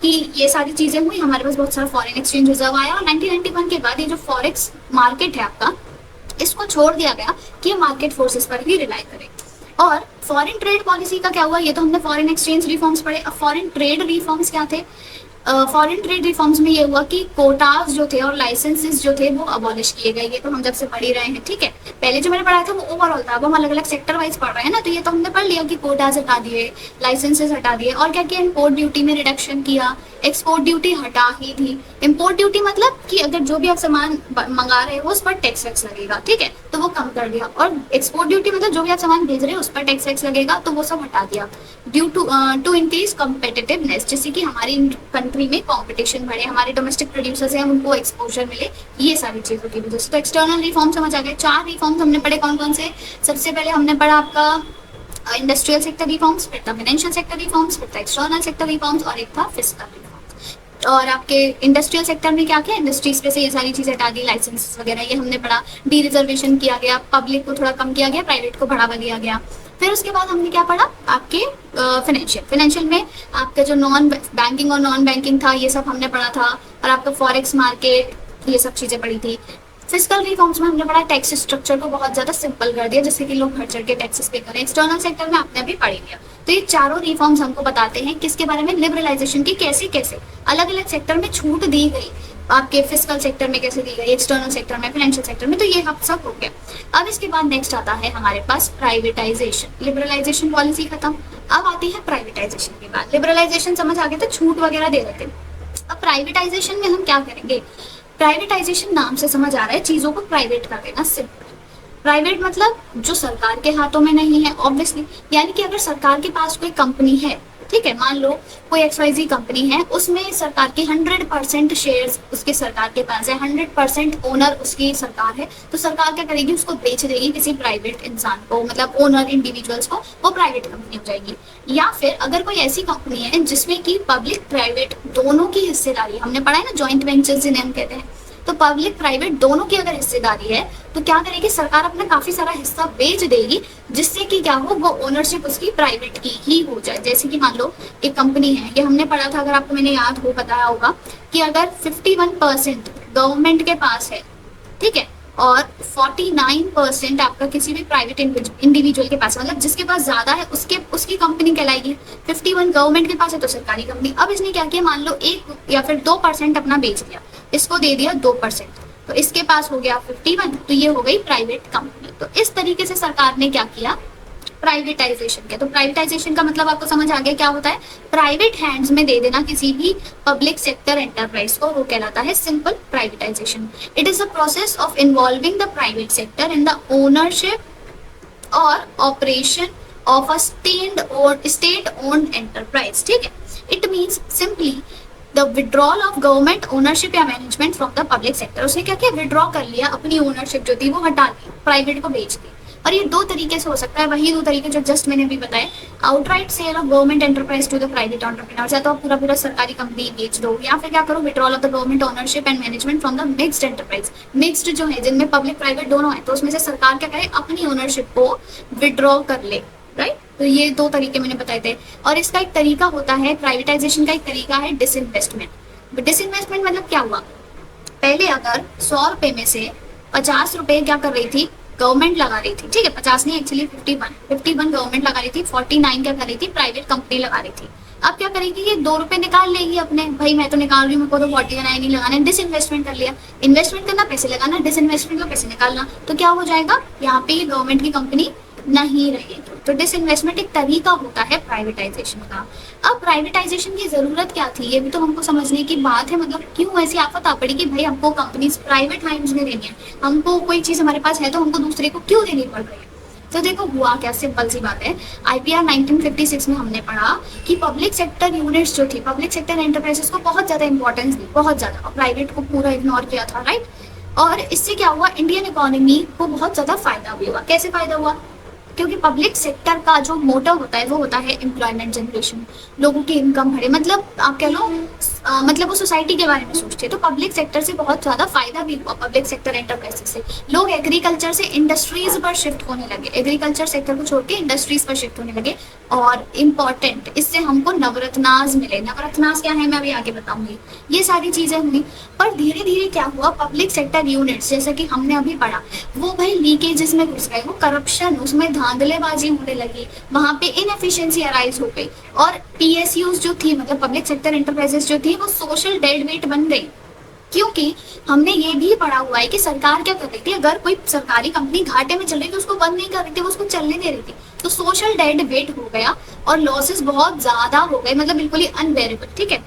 Speaker 1: कि ये सारी चीजें हुई, हमारे पास बहुत सारा फॉरेन एक्सचेंज रिजर्व आया, और 1991 के बाद ये जो फॉरेक्स मार्केट है आपका, इसको छोड़ दिया गया कि ये मार्केट फोर्सेस पर ही रिलाई करे। और फॉरेन ट्रेड पॉलिसी का क्या हुआ, ये तो हमने फॉरेन एक्सचेंज रिफॉर्म्स पढ़े। अब फॉरेन ट्रेड रिफॉर्म्स क्या थे, फॉरेन ट्रेड रिफॉर्म्स में ये हुआ कि कोटाज जो थे और लाइसेंसेस जो थे वो अबॉलिश किए गए। ये तो हम जब से पढ़ ही रहे हैं, ठीक है, पहले जो मैंने पढ़ा था वो ओवरऑल था, अब हम अलग अलग सेक्टर वाइज पढ़ रहे हैं ना, तो ये तो हमने पढ़ लिया कि कोटाज हटा दिए, लाइसेंसेस हटा दिए, और क्या किया, इम्पोर्ट ड्यूटी में रिडक्शन किया, एक्सपोर्ट ड्यूटी हटा ही थी। इम्पोर्ट ड्यूटी मतलब कि अगर जो भी आप सामान मंगा रहे हो उस पर टैक्स वैक्स लगेगा, ठीक है, तो वो कम कर दिया। और एक्सपोर्ट ड्यूटी मतलब जो भी आप सामान भेज रहे हो उस पर टैक्स वैक्स लगेगा, तो वो सब हटा दिया। ड्यू टू इंक्रीज कम्पिटिटिवनेस, जैसे कि हमारी कंट्री में कॉम्पिटिशन बढ़े, हमारे डोमेस्टिक प्रोड्यूसर्स हैं उनको एक्सपोजर मिले, ये सारी चीजों की वजह से। तो एक्सटर्नल रिफॉर्म समझ आ गए। 4 रिफॉर्म्स हमने पढ़े, कौन कौन से, सबसे पहले हमने पढ़ा आपका इंडस्ट्रियल सेक्टर रिफॉर्म्स, फिर था फाइनेंशियल सेक्टर रिफॉर्म्स, फिर था एक्सटर्नल सेक्टर रिफॉर्म्स, और एक था फिस्कल रिफॉर्म्स। और आपके इंडस्ट्रियल सेक्टर में क्या किया, इंडस्ट्रीज पे से ये सारी चीजें हटा दी, लाइसेंस वगैरह ये हमने पढ़ा, डी रिजर्वेशन किया गया, पब्लिक को थोड़ा कम किया गया, प्राइवेट को बढ़ावा दिया गया। फिर उसके बाद हमने क्या पढ़ा, आपके फाइनेंशियल में आपका जो नॉन बैंकिंग और नॉन बैंकिंग था ये सब हमने पढ़ा था, और आपका फॉरेक्स मार्केट ये सब चीजें पढ़ी थी। फिस्कल रिफॉर्म्स में हमने पढ़ा टैक्स स्ट्रक्चर को बहुत ज्यादा सिंपल कर दिया, जिससे कि लोग बढ़ चढ़ के टैक्सेस पे करें। एक्सटर्नल सेक्टर में आपने अभी पढ़ी लिया। तो ये चारों रिफॉर्म्स हमको बताते हैं किसके बारे में, लिबरलाइजेशन की कैसे कैसे अलग अलग सेक्टर में छूट दी गई, आपके फिस्कल सेक्टर में कैसे दी गई, एक्सटर्नल सेक्टर में, फाइनेंशियल सेक्टर में। तो ये अब सब हो गया। अब इसके बाद नेक्स्ट आता है हमारे पास प्राइवेटाइजेशन। लिबरलाइजेशन पॉलिसी खत्म, अब आती है प्राइवेटाइजेशन की बात। लिबरलाइजेशन समझ आ गया था, छूट वगैरह दे देते। अब प्राइवेटाइजेशन में हम क्या करेंगे, प्राइवेटाइजेशन नाम से समझ आ रहा है चीजों को प्राइवेट कर देना, सिंपल। प्राइवेट मतलब जो सरकार के हाथों में नहीं है ऑब्वियसली, यानी कि अगर सरकार के पास कोई कंपनी है, ठीक है, मान लो कोई XYZ कंपनी है, उसमें सरकार के 100% शेयर्स उसके सरकार के पास है, 100% ओनर उसकी सरकार है, तो सरकार क्या करेगी, उसको बेच देगी किसी प्राइवेट इंसान को, मतलब ओनर इंडिविजुअल्स को, वो प्राइवेट कंपनी हो जाएगी। या फिर अगर कोई ऐसी कंपनी है जिसमें कि पब्लिक प्राइवेट दोनों की हिस्सेदारी, हमने पढ़ा है ना जॉइंट वेंचर्स जिन्हें हम कहते हैं, तो पब्लिक प्राइवेट दोनों की अगर हिस्सेदारी है तो क्या करेगी, सरकार अपना काफी सारा हिस्सा बेच देगी, जिससे कि क्या हो, वो ओनरशिप उसकी प्राइवेट की ही हो जाए। जैसे कि मान लो एक कंपनी है, ये हमने पढ़ा था, अगर आपको मैंने याद हो बताया होगा कि अगर 51% गवर्नमेंट के पास है, ठीक है, और 49% आपका किसी भी प्राइवेट इंडिविजुअल के पास, मतलब जिसके पास ज्यादा है उसकी कंपनी कहलाएगी। 51 गवर्नमेंट के पास है तो सरकारी कंपनी। अब इसने क्या किया, मान लो 1 या फिर 2% अपना बेच दिया, इसको दे दिया 2%, तो इसके पास हो गया 51, तो ये हो गई प्राइवेट कंपनी। तो इस तरीके से सरकार ने क्या किया, प्राइवेटाइजेशन किया। तो प्राइवेटाइजेशन का मतलब आपको समझ आ गया क्या होता है, प्राइवेट हैंड्स में दे देना किसी भी पब्लिक सेक्टर एंटरप्राइज को, वो कहलाता है simple privatisation. It is a process of involving the private sector in the ownership और operation of a state owned enterprise. ठीक है, it means simply the withdrawal of government ownership या management from the public sector. उसने क्या किया, withdraw कर लिया, अपनी ओनरशिप जो थी वो हटा दी, प्राइवेट को बेच दी। और ये 2 तरीके से हो सकता है, वही 2 तरीके जो जस्ट मैंने अभी बताए। Outright sale of government enterprise to the private entrepreneurs, या तो आप पूरा पूरा सरकारी कंपनी बेच दो, या फिर क्या करो, withdrawal of the government ownership and management from the mixed enterprise. Mixed जो है, जिनमें पब्लिक प्राइवेट दोनों है, तो उसमें से सरकार क्या करे, अपनी ओनरशिप को विड्रॉ कर ले। राइट, तो ये 2 तरीके मैंने बताए थे। और इसका एक तरीका होता है, प्राइवेटाइजेशन का एक तरीका है डिसइन्वेस्टमेंट। डिसइन्वेस्टमेंट मतलब क्या हुआ, पहले अगर 100 रुपए में से 50 रुपए क्या कर रही थी, गवर्नमेंट लगा रही थी। ठीक है, 50 नहीं, एक्चुअली 51 गवर्नमेंट लगा रही थी, 49 क्या कर रही थी, प्राइवेट कंपनी लगा रही थी। अब क्या करेगी, ये 2 रुपए निकाल लेगी अपने, भाई मैं तो निकाल रही हूँ, मेरे को तो 49 नहीं लगाना, डिसइन्वेस्टमेंट कर लिया। इन्वेस्टमेंट करना, पैसे लगाना, डिसइन्वेस्टमेंट का पैसे निकालना, तो क्या हो जाएगा, यहाँ पे ये गवर्नमेंट की कंपनी नहीं रहेगी। तो डिसइन्वेस्टमेंट एक तरीका होता है प्राइवेटाइजेशन का। अब प्राइवेटाइजेशन की जरूरत क्या थी, ये भी तो हमको समझने की बात है। मतलब क्यों ऐसी आफत आ पड़ी कि भाई हमको कंपनीज प्राइवेट हैंड्स में देनी है, हमको कोई चीज हमारे पास है तो हमको दूसरे को क्यों देनी पड़ रही है। तो देखो हुआ क्या, सिंपल सी बात है। आईपीआर 1956 में हमने पढ़ा कि पब्लिक सेक्टर यूनिट्स जो थी, पब्लिक सेक्टर एंटरप्राइजेस को बहुत ज्यादा इंपॉर्टेंस दी, बहुत ज्यादा, और प्राइवेट को पूरा इग्नोर किया था। राइट, और इससे क्या हुआ, इंडियन इकोनॉमी को बहुत ज्यादा फायदा भी हुआ। कैसे फायदा हुआ, क्योंकि पब्लिक सेक्टर का जो मोटिव होता है वो होता है एम्प्लॉयमेंट जनरेशन, लोगों की इनकम बढ़े, मतलब आप कह लो मतलब वो सोसाइटी के बारे में सोचते हैं। तो पब्लिक सेक्टर से बहुत ज्यादा फायदा भी हुआ, पब्लिक सेक्टर एंटरप्राइजेस से। लोग एग्रीकल्चर से इंडस्ट्रीज पर शिफ्ट होने लगे, एग्रीकल्चर सेक्टर को छोड़ के इंडस्ट्रीज पर शिफ्ट होने लगे। और इम्पॉर्टेंट, इससे हमको नवरत्नाज मिले। नवरत्नाज क्या है मैं अभी आगे बताऊंगी, ये सारी चीजें हुई। पर धीरे धीरे क्या हुआ, पब्लिक सेक्टर यूनिट्स जैसे कि हमने अभी पढ़ा, वो भाई लीकेजेस में घुस गए, वो करप्शन, उसमें धांधलेबाजी होने लगी, वहां पे इनएफिशिएंसी अराइज हो गई। और पीएसयूज जो थी, मतलब पब्लिक सेक्टर एंटरप्राइजेस जो थी, वो सोशल डेड वेट बन गई। क्योंकि हमने ये भी पढ़ा हुआ है कि सरकार क्या कर रही थी, अगर कोई सरकारी कंपनी घाटे में चल रही थी उसको बंद नहीं कर रही थी, वो उसको चलने दे रही थी, तो सोशल डेड वेट हो गया और लॉसेस बहुत ज्यादा हो गए, मतलब बिल्कुल ही अनबेरेबल। ठीक है,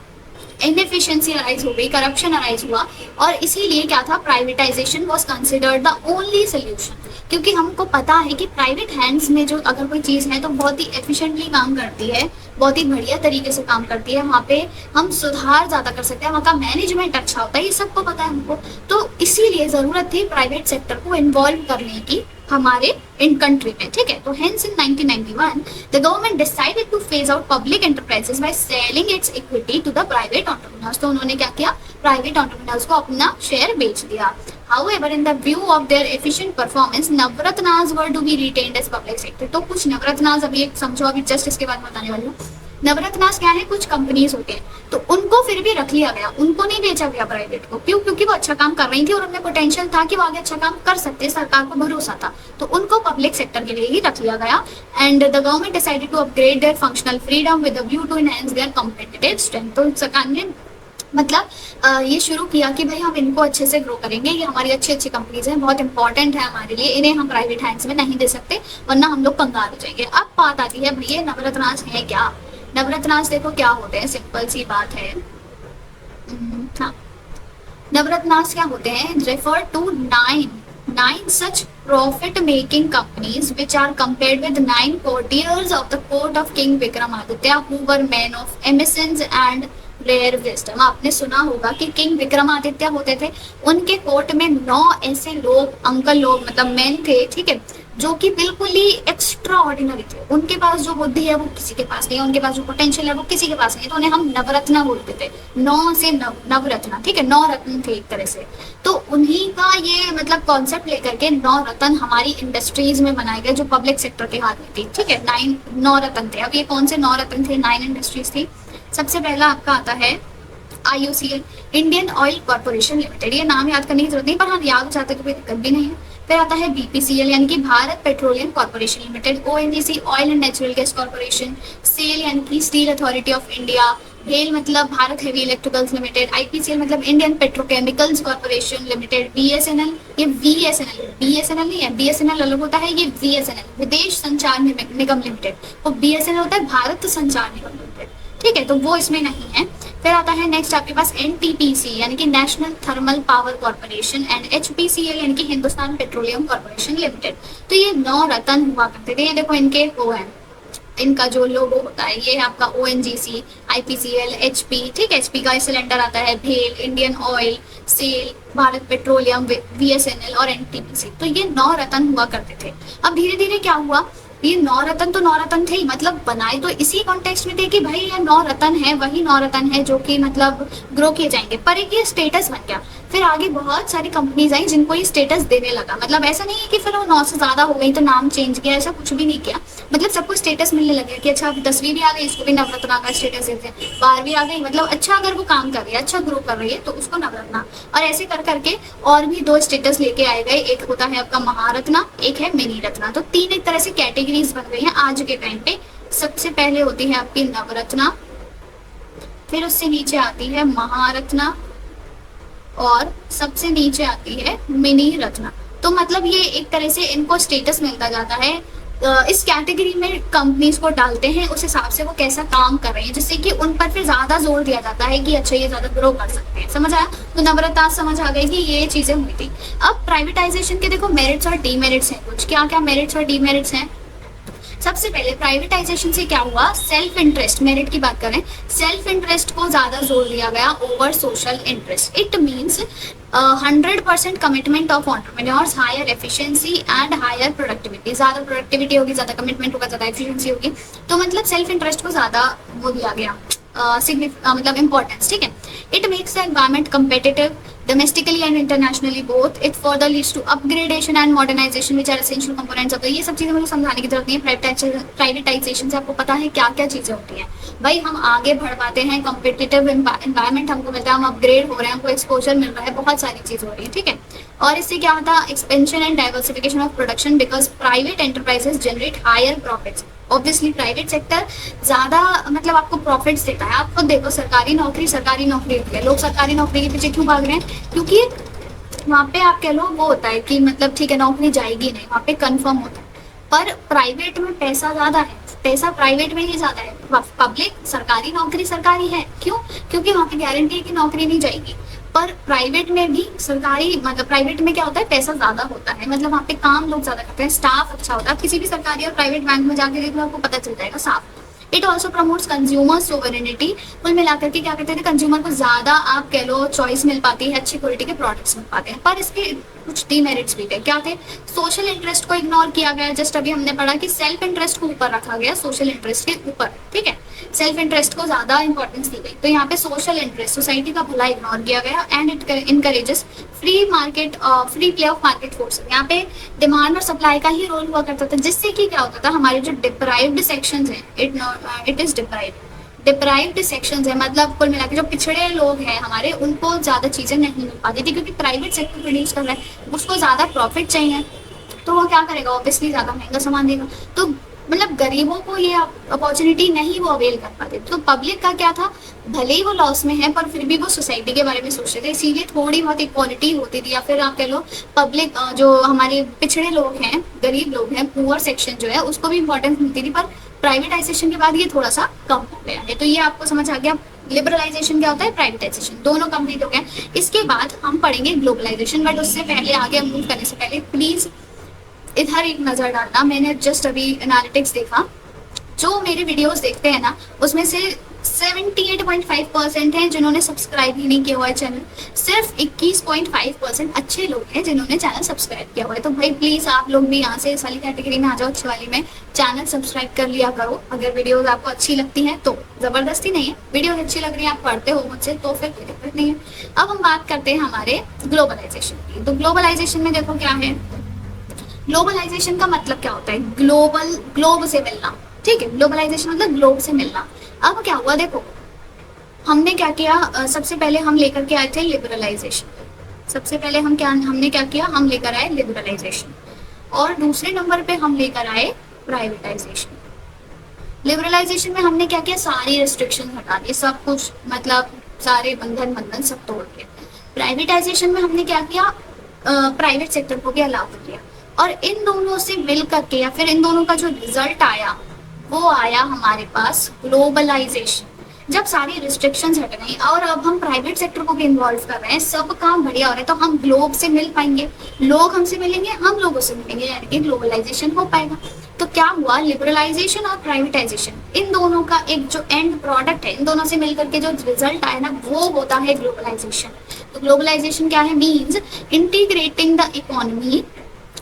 Speaker 1: इनएफिशिएंसी अराइज हो गई, करप्शन अराइज हुआ, और इसीलिए क्या था, privatisation was considered the only solution. क्योंकि हमको पता है कि प्राइवेट हैंड्स में जो अगर कोई चीज़ है तो बहुत ही एफिशिएंटली काम करती है, बहुत ही बढ़िया तरीके से काम करती है, वहाँ पे हम सुधार ज़्यादा कर सकते हैं, वहाँ का मैनेजमेंट अच्छा होता है, ये सबको पता है हमको। तो इसीलिए ज़रूरत थी प्राइवेट सेक्टर को इन्वॉल्व करने की हमारे इन कंट्री में। ठीक है, तो hence in 1991 the government decided to phase out public enterprises by selling its equity to the private entrepreneurs. तो उन्होंने क्या किया, प्राइवेट एंटरप्रेन्योर्स को अपना शेयर बेच दिया। However, in the view of their efficient performance, नवरत्नास were to be retained as public sector। तो कुछ नवरत्नास, अभी एक समझो, अभी जस्ट इसके बाद बताने वाली हूँ। नवरत्नास क्या है, कुछ कंपनीज होते हैं, तो उनको फिर भी रख लिया गया, उनको नहीं बेचा गया प्राइवेट को। क्यों, क्योंकि वो अच्छा काम कर रही थी और उनमें पोटेंशियल था कि वो आगे अच्छा काम कर सकते, सरकार को भरोसा था, तो उनको पब्लिक सेक्टर के लिए ही रख लिया गया। And the government decided to upgrade their functional freedom with the view to enhance their competitive strength. तो सरकार ने मतलब ये शुरू किया कि भाई हम इनको अच्छे से ग्रो करेंगे, ये हमारी अच्छी अच्छी कंपनीज हैं, बहुत इंपॉर्टेंट है हमारे लिए, इन्हें हम प्राइवेट हैंड्स में नहीं दे सकते वरना हम लोग कंगाल हो जाएंगे। अब बात आती है भैया नवरत्नास है क्या। नवरत्नास देखो क्या होते हैं, सिंपल सी बात है। हाँ, नवरत्नास क्या होते हैं, refer to nine such profit making companies which are compared with 9 courtiers of the court of King Vikramaditya who were men of eminence and rare wisdom. आपने सुना होगा कि किंग विक्रमादित्य होते थे, उनके कोर्ट में 9 ऐसे लोग, अंकल लोग, मतलब मेन थे, ठीक है, जो कि बिल्कुल ही एक्स्ट्रा ऑर्डिनरी थे। उनके पास जो बुद्धि है वो किसी के पास नहीं है, उनके पास जो पोटेंशियल है वो किसी के पास नहीं है, तो उन्हें हम नवरत्न बोलते थे। 9 से नवरत्न, ठीक है, 9 रत्न थे एक तरह से। तो उन्हीं का ये मतलब कॉन्सेप्ट लेकर के 9 रत्न हमारी इंडस्ट्रीज में बनाए गए, जो पब्लिक सेक्टर के हाथ में थी। ठीक है, 9 रत्न थे। अब ये कौन से 9 रत्न थे, 9 इंडस्ट्रीज थी। सबसे पहला आपका आता है IOCL, Indian oil corporation limited, ये नाम याद करने की जरूरत नहीं, पर हाँ याद हो जाते तो कोई दिक्कत भी नहीं है। फिर आता है BPCL यानी कि Bharat petroleum corporation limited, ONGC oil and natural gas corporation, SAIL यानी कि स्टील अथॉरिटी ऑफ इंडिया, भेल मतलब Bharat heavy electricals limited, IPCL मतलब Indian petrochemicals corporation limited, BSNL, ये VSNL, BSNL नहीं है, BSNL अलग होता है, ये VSNL विदेश संचार निगम लिमिटेड, और BSNL होता है भारत संचार निगम लिमिटेड, ठीक है, तो वो इसमें नहीं है। फिर आता है नेक्स्ट आपके पास NTPC यानी कि national thermal power corporation and HPCL यानी कि हिंदुस्तान पेट्रोलियम कॉर्पोरेशन लिमिटेड। तो ये 9 रत्न हुआ करते थे, ये देखो इनके वो है, इनका जो लोगो होता है ये है आपका ONGC, IPCL, HP, ठीक है, HP का सिलेंडर आता है, भेल, Indian oil, SAIL, Bharat petroleum, VSNL और NTPC। तो ये 9 रत्न हुआ करते थे। अब धीरे धीरे क्या हुआ, ये 9 रत्न तो 9 रत्न थे ही, मतलब बनाए तो इसी कॉन्टेक्स्ट में थे कि भाई ये 9 रत्न है, वही 9 रत्न है जो कि मतलब ग्रो किए जाएंगे, पर एक ये स्टेटस बन गया। फिर आगे बहुत सारी कंपनीज आई जिनको ये स्टेटस देने लगा, मतलब ऐसा नहीं है कि फिर वो 9 से ज्यादा हो गई तो नाम चेंज किया, ऐसा कुछ भी नहीं किया, मतलब सबको स्टेटस मिलने लगे कि अच्छा 10वीं भी आ गई, इसको भी नवरत्ना का स्टेटस देते हैं, 12वीं आ गई, मतलब अच्छा अगर वो काम कर रही है, अच्छा ग्रो कर रही है तो उसको नवरत्ना, और ऐसे कर करके और भी 2 स्टेटस लेके आए गए, एक होता है आपका महारत्ना, एक है मिनी रत्ना। तो 3 एक तरह से कैटेगरीज बन गई हैं आज के टाइम पे। सबसे पहले होती है आपकी नवरत्ना, फिर उससे नीचे आती है महारत्ना, और सबसे नीचे आती है मिनी रत्ना। तो मतलब ये एक तरह से इनको स्टेटस मिलता जाता है, इस कैटेगरी में कंपनीज को डालते हैं उस हिसाब से वो कैसा काम कर रहे हैं, जिससे कि उन पर फिर ज्यादा जोर दिया जाता है कि अच्छा ये ज्यादा ग्रो कर सकते हैं। समझ आया? तो नवरत्ना समझ आ गई कि ये चीजें हुई थी। अब प्राइवेटाइजेशन के देखो मेरिट्स और डीमेरिट्स हैं, कुछ क्या क्या मेरिट्स और डीमेरिट्स हैं। सबसे पहले प्राइवेटाइजेशन से क्या हुआ, सेल्फ इंटरेस्ट, मेरिट की बात करें, सेल्फ इंटरेस्ट को ज्यादा जोर दिया गया over social interest. It means 100% commitment of entrepreneurs, higher efficiency and higher productivity. ज्यादा प्रोडक्टिविटी होगी, ज्यादा कमिटमेंट होगा, ज्यादा एफिशिएंसी होगी, तो मतलब सेल्फ इंटरेस्ट को ज्यादा वो दिया गया मतलब इम्पोर्टेंस, ठीक है। It makes the environment competitive domestically and internationally both. It further leads to upgradation and modernization which are essential components of the, ये सब चीजें मुझे समझाने की जरूरत नहीं है। प्राइवेटाइजेशन से आपको पता है क्या क्या चीजें होती हैं भाई, हम आगे बढ़ पाते हैं, कॉम्पिटिटिव एनवायरमेंट हमको मिलता है, हम अपग्रेड हो रहे हैं, हमको एक्सपोजर मिल रहा है, बहुत सारी चीज हो रही है, ठीक है। और इससे क्या होता है, expansion and diversification of production because private enterprises generate higher profits. Obviously private sector ज्यादा मतलब आपको प्रॉफिट्स देता है। आप खुद देखो सरकारी नौकरी होती है, लोग सरकारी नौकरी के पीछे क्यों भाग रहे हैं, क्योंकि वहाँ पे आप कह लो वो होता है कि मतलब ठीक है नौकरी जाएगी नहीं, वहाँ पे कंफर्म होता है। पर प्राइवेट में पैसा ज्यादा है, पैसा प्राइवेट में ही ज्यादा है। पब्लिक सरकारी नौकरी सरकारी है, क्यों, क्योंकि वहाँ पे गारंटी है कि नौकरी नहीं जाएगी। पर प्राइवेट में भी सरकारी मतलब प्राइवेट में क्या होता है, पैसा ज्यादा होता है, मतलब वहाँ पे काम लोग ज्यादा करते हैं, स्टाफ अच्छा होता है। किसी भी सरकारी और प्राइवेट बैंक में जाके देखो आपको पता चल जाएगा साफ। It also promotes consumer sovereignty, कुल मिलाकर के क्या कहते हैं, कंज्यूमर को ज्यादा आप कह लो चॉइस मिल पाती है, अच्छी क्वालिटी के प्रोडक्ट्स मिल पाते हैं। पर इसके कुछ डीमेरिट्स भी थे, क्या थे, सोशल इंटरेस्ट को इग्नोर किया गया। जस्ट अभी हमने पढ़ा कि सेल्फ इंटरेस्ट को ऊपर रखा गया सोशल इंटरेस्ट के ऊपर, ठीक है, सेल्फ इंटरेस्ट को ज्यादा इंपॉर्टेंस दी गई। तो यहाँ पे सोशल इंटरेस्ट, सोसाइटी का भला इग्नोर किया गया। And it encourages free market, free play of market forces. यहाँ पे डिमांड और सप्लाई का ही रोल हुआ करता था, जिससे कि क्या होता था, हमारे जो डिप्राइव्ड सेक्शंस हैं, इट इज डिप्राइव्ड सेक्शंस है, मतलब कुल मिला के जो पिछड़े लोग हैं हमारे, उनको ज्यादा चीजें नहीं मिल पाती थी, क्योंकि प्राइवेट सेक्टर प्रोड्यूस कर रहा है, उसको ज्यादा प्रॉफिट चाहिए, तो वो क्या करेगा, ऑब्वियसली ज्यादा महंगा सामान देगा। तो मतलब गरीबों को ये अपॉर्चुनिटी नहीं वो अवेल कर पाते। तो पब्लिक का क्या था, भले ही वो लॉस में है पर फिर भी वो सोसाइटी के बारे में सोचते थे, इसीलिए थोड़ी बहुत इक्वालिटी होती थी। या फिर आप कह लो पब्लिक जो हमारे पिछड़े लोग हैं, गरीब लोग हैं, पुअर सेक्शन जो है, उसको भी इंपॉर्टेंस मिलती थी। पर प्राइवेटाइजेशन के बाद ये थोड़ा सा कम हो गया है। तो ये आपको समझ आ गया लिबरलाइजेशन क्या होता है, प्राइवेटाइजेशन, दोनों कंप्लीट हो गए। इसके बाद हम पढ़ेंगे ग्लोबलाइजेशन, बट उससे पहले आगे मूव करने से पहले प्लीज इधर एक नजर डालना। मैंने जस्ट अभी एनालिटिक्स देखा, जो मेरे वीडियोस देखते हैं ना, उसमें से 78.5% हैं जिन्होंने सब्सक्राइब ही नहीं किया हुआ है चैनल, सिर्फ 21.5% अच्छे लोग हैं जिन्होंने चैनल सब्सक्राइब किया हुआ है। तो भाई प्लीज आप लोग भी यहाँ से इस वाली कैटेगरी में आ जाओ, अच्छी वाली में, चैनल सब्सक्राइब कर लिया करो। अगर वीडियोस आपको अच्छी लगती हैं तो, जबरदस्ती नहीं है, वीडियोस अच्छी लग रही है, आप पढ़ते हो मुझसे तो फिर कोई दिक्कत नहीं है। अब हम बात करते हैं हमारे ग्लोबलाइजेशन की। तो ग्लोबलाइजेशन में देखो क्या है, ग्लोबलाइजेशन का मतलब क्या होता है, ग्लोब से मिलना, ठीक है, ग्लोबलाइजेशन मतलब ग्लोब से मिलना। अब क्या हुआ देखो, हमने क्या किया, सबसे पहले हम लेकर के आए थे लिबरलाइजेशन। सबसे पहले हमने क्या किया, हम लेकर आए लिबरलाइजेशन। और दूसरे नंबर पे हम लेकर आए प्राइवेटाइजेशन। लिबरलाइजेशन में हमने क्या किया, सारी रिस्ट्रिक्शन हटा दी, सब कुछ मतलब सारे बंधन सब तोड़ दिए। प्राइवेटाइजेशन में हमने क्या किया, प्राइवेट सेक्टर को भी अलाउ कर दिया। और इन दोनों से मिल करके या फिर इन दोनों का जो रिजल्ट आया वो आया हमारे पास ग्लोबलाइजेशन। जब सारी रिस्ट्रिक्शंस हट गई और अब हम प्राइवेट सेक्टर को भी इन्वॉल्व कर रहे हैं, सब काम बढ़िया हो रहा है, तो हम ग्लोब से मिल पाएंगे, लोग हमसे मिलेंगे, हम लोगों से मिलेंगे, यानी कि ग्लोबलाइजेशन हो पाएगा। तो क्या हुआ, लिबरलाइजेशन और प्राइवेटाइजेशन इन दोनों का एक जो एंड प्रोडक्ट है, इन दोनों से मिलकर के जो रिजल्ट आया ना, वो होता है ग्लोबलाइजेशन। तो ग्लोबलाइजेशन क्या है, means integrating the economy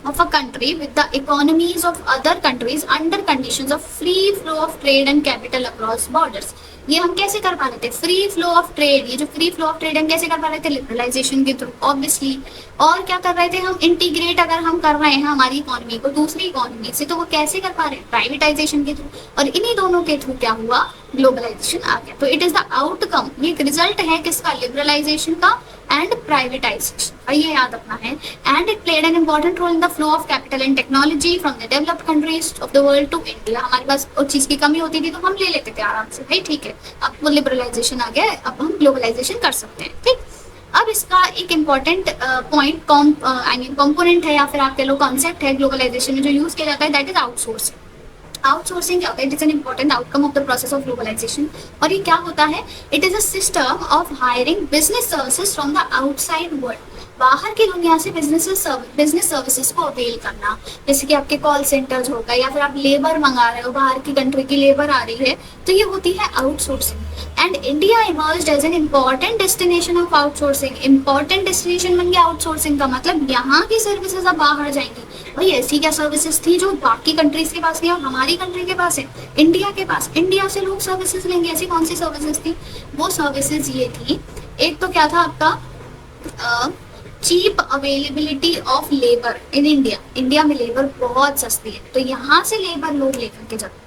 Speaker 1: of a country with the economies of other countries under conditions of free flow of trade and capital across borders। ये हम कैसे कर पा रहे थे, फ्री फ्लो ऑफ ट्रेड। ये जो फ्री फ्लो ऑफ ट्रेड हम कैसे कर पा रहे थे, लिबरलाइजेशन के थ्रू ऑब्वियसली। और क्या कर रहे थे हम, इंटीग्रेट अगर हम कर रहे हैं हमारी इकोनॉमी को दूसरी इकोनॉमी से, तो वो कैसे कर पा रहे हैं, प्राइवेटाइजेशन के थ्रू। और इन्हीं दोनों के थ्रू क्या हुआ, ग्लोबलाइजेशन आ गया। तो इट इज द आउटकम, ये एक रिजल्ट है किसका, लिबरलाइजेशन का एंड प्राइवेटाइजेशन। और ये याद रखना है, and it played an important role in the flow of capital and technology from the developed countries of the world to India. हमारे पास उस चीज की कमी होती थी तो हम ले लेते थे आराम से, भाई ठीक है, अब वो लिबरलाइजेशन आ गया, अब हम ग्लोबलाइजेशन कर सकते हैं, ठीक। अब इसका एक important point I mean component है या फिर आप कह लो कॉन्सेप्ट है ग्लोबलाइजेशन में जो यूज किया जाता है, दैट इज आउटसोर्सिंग। आउटसोर्सिंग क्या होता है, it is an important outcome of the process of globalisation. और ये क्या होता है, it is a system of hiring business services from the outside world. बाहर की दुनिया से बिजनेस सर्विसेज को अवेल करना, जैसे कि आपके कॉल सेंटर्स हो गए या फिर आप लेबर मंगा रहे हो, बाहर की कंट्री की लेबर आ रही है, तो ये होती है outsourcing. And India emerged as an important destination of outsourcing. Important destination बन गया आउटसोर्सिंग का, मतलब यहाँ की सर्विसेज अब बाहर जाएंगी। भाई ऐसी क्या सर्विसेज थी जो बाकी कंट्रीज के पास नहीं और हमारी कंट्री के पास है, इंडिया के पास, इंडिया से लोग सर्विसेज लेंगे, ऐसी कौन सी सर्विसेज थी, वो सर्विसेज ये थी। एक तो क्या था आपका cheap availability of labour in India. India में लेबर बहुत सस्ती है, तो यहाँ से लेबर लोग लेकर के जाते।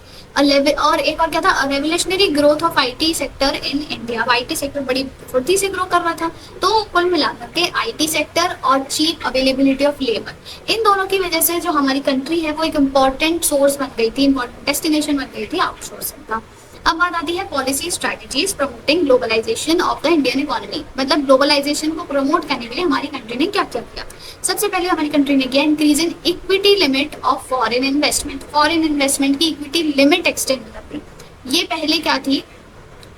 Speaker 1: और एक और क्या था, revolutionary growth of IT sector in India. IT sector बड़ी फुर्ती से ग्रो कर रहा था, तो कुल मिलाकर के आईटी सेक्टर और चीप अवेलेबिलिटी ऑफ लेबर, इन दोनों की वजह से जो हमारी कंट्री है वो एक इम्पॉर्टेंट सोर्स बन गई थी, इम्पॉर्टेंट डेस्टिनेशन बन गई थी आउटसोर्सिंग का। अब बात आती है policy strategies promoting globalisation of the Indian economy. मतलब ग्लोबलाइजेशन को प्रमोट करने के लिए हमारी कंट्री ने क्या क्या किया। सबसे पहले हमारी कंट्री ने किया increase in equity limit of foreign investment. Foreign investment की इक्विटी लिमिट एक्सटेंड कर दी। ये पहले क्या थी,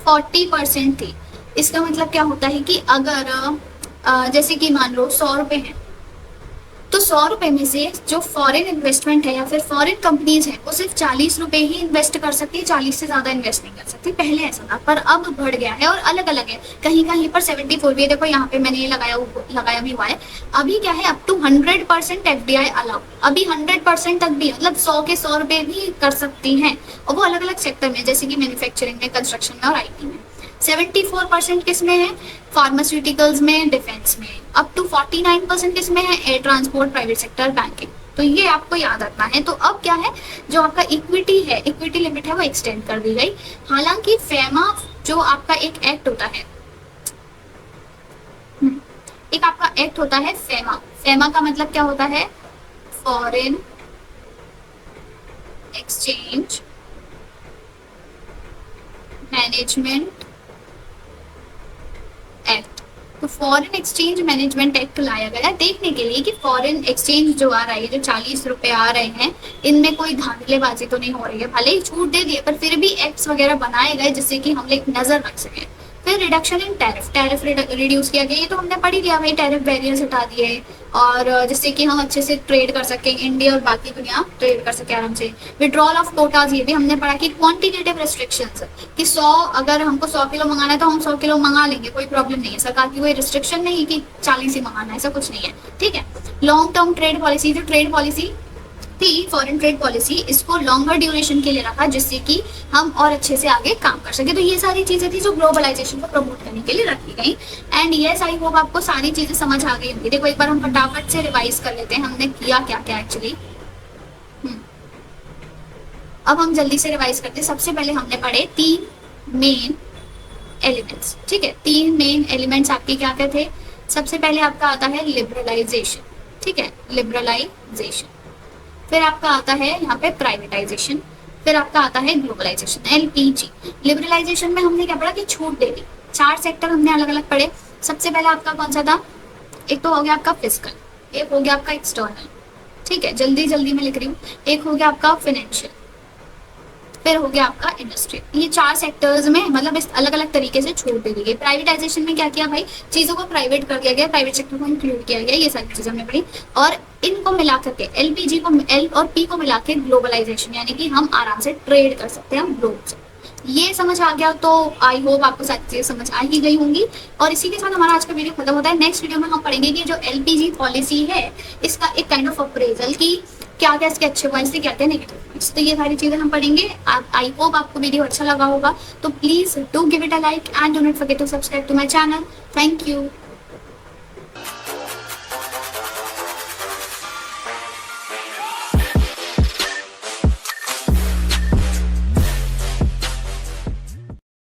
Speaker 1: 40% थी। इसका मतलब क्या होता है कि अगर जैसे कि मान लो 100 रुपए हैं, तो 100 रुपए में से जो फॉरेन इन्वेस्टमेंट है या फिर फॉरेन कंपनीज है वो सिर्फ 40 रुपए ही इन्वेस्ट कर सकती है, 40 से ज्यादा इन्वेस्ट नहीं कर सकती। पहले ऐसा था, पर अब बढ़ गया है और अलग अलग है। कहीं कहीं पर 74 भी है, देखो यहाँ पे मैंने ये लगाया भी हुआ है। अभी क्या है, अप टू 100% FDI अलाउ। अभी 100% तक भी, मतलब 100 के 100 रुपए भी कर सकती हैं, और वो अलग अलग सेक्टर में, जैसे कि मैन्युफैक्चरिंग में, कंस्ट्रक्शन में और IT में। 74% किसमें है, फार्मास्यूटिकल्स में, डिफेंस में। अप टू 49% किसमें है, air transport, private sector, banking. तो ये आपको याद रखना है। तो अब क्या है, जो आपका इक्विटी है, इक्विटी लिमिट है, वो एक्सटेंड कर दी गई। हालांकि फेमा जो आपका एक एक्ट होता है, एक आपका एक्ट होता है फेमा। फेमा का मतलब क्या होता है, फॉरेन एक्सचेंज मैनेजमेंट एक्ट। तो फॉरेन एक्सचेंज मैनेजमेंट एक्ट लाया गया देखने के लिए कि फॉरेन एक्सचेंज जो आ रहा है, जो 40 रुपए आ रहे हैं, इनमें कोई धांधलेबाजी तो नहीं हो रही है। भले ही छूट दे दिए, पर फिर भी एक्ट्स वगैरह बनाए गए जिससे कि हम लोग नजर रख सकें। फिर रिडक्शन इन टैरिफ रिड्यूस किया गया, ये तो हमने पढ़ ही लिया भाई, टैरिफ बैरियर्स हटा दिए, और जिससे कि हम अच्छे से ट्रेड कर सकें, इंडिया और बाकी दुनिया ट्रेड कर सके आराम से। विड्रॉल ऑफ कोटाज, ये भी हमने पढ़ा कि क्वांटिटेटिव रेस्ट्रिक्शंस, कि 100 अगर हमको 100 किलो मंगाना है तो हम 100 किलो मंगा लेंगे, कोई प्रॉब्लम नहीं है। सरकार की कोई रिस्ट्रिक्शन नहीं कि 40 ही मंगाना है, ऐसा कुछ नहीं है, ठीक है। लॉन्ग टर्म ट्रेड पॉलिसी, जो ट्रेड पॉलिसी थी, फॉरेन ट्रेड पॉलिसी, इसको लॉन्गर ड्यूरेशन के लिए रखा, जिससे कि हम और अच्छे से आगे काम कर सके। तो ये सारी चीजें थी जो ग्लोबलाइजेशन को प्रमोट करने के लिए रखी गई। एंड यस, आई होप आपको सारी चीजें समझ आ गई होंगी। देखो एक बार हम फटाफट से रिवाइज कर लेते हैं, हमने किया क्या क्या एक्चुअली। अब हम जल्दी से रिवाइज करते हैं। सबसे पहले हमने पढ़े 3 मेन एलिमेंट्स, ठीक है। 3 मेन एलिमेंट्स आपके क्या क्या थे? सबसे पहले आपका आता है लिबरलाइजेशन, ठीक है, लिबरलाइजेशन। फिर आपका आता है यहाँ पे प्राइवेटाइजेशन, फिर आपका आता है ग्लोबलाइजेशन, एलपीजी। लिबरलाइजेशन में हमने क्या पढ़ा कि छूट दे दी। 4 सेक्टर हमने अलग अलग पढ़े। सबसे पहले आपका कौन सा था? एक तो हो गया आपका फिजिकल, एक हो गया आपका एक्सटर्नल, ठीक है, जल्दी जल्दी में लिख रही हूँ। एक हो गया आपका फाइनेंशियल, फिर हो गया आपका इंडस्ट्री। ये 4 सेक्टर्स में मतलब इस अलग अलग तरीके से छूट दे दी गई। प्राइवेटाइजेशन में क्या किया भाई? चीजों को प्राइवेट कर दिया गया, प्राइवेट सेक्टर को इंक्लूड किया गया, ये सारी चीजें हमने पढ़ी। और इनको मिला करके एलपीजी को, एल और पी को मिला के ग्लोबलाइजेशन, यानी कि हम आराम से ट्रेड कर सकते हैं हम ग्लोब से। ये समझ आ गया तो आई होप आपको सारी चीजें समझ आ ही गई होंगी। और इसी के साथ हमारा आज का वीडियो खत्म होता है। नेक्स्ट वीडियो में हम पढ़ेंगे कि जो एलपीजी पॉलिसी है इसका एक काइंड ऑफ अप्रेजल की क्या क्या इसके अच्छे पॉइंट्स थे, क्या क्या नेगेटिव पॉइंट्स, तो ये सारी चीजें हम पढ़ेंगे। आप आई होप आपको वीडियो अच्छा लगा होगा, तो please do give it a like and do not forget to subscribe to my channel. Thank you.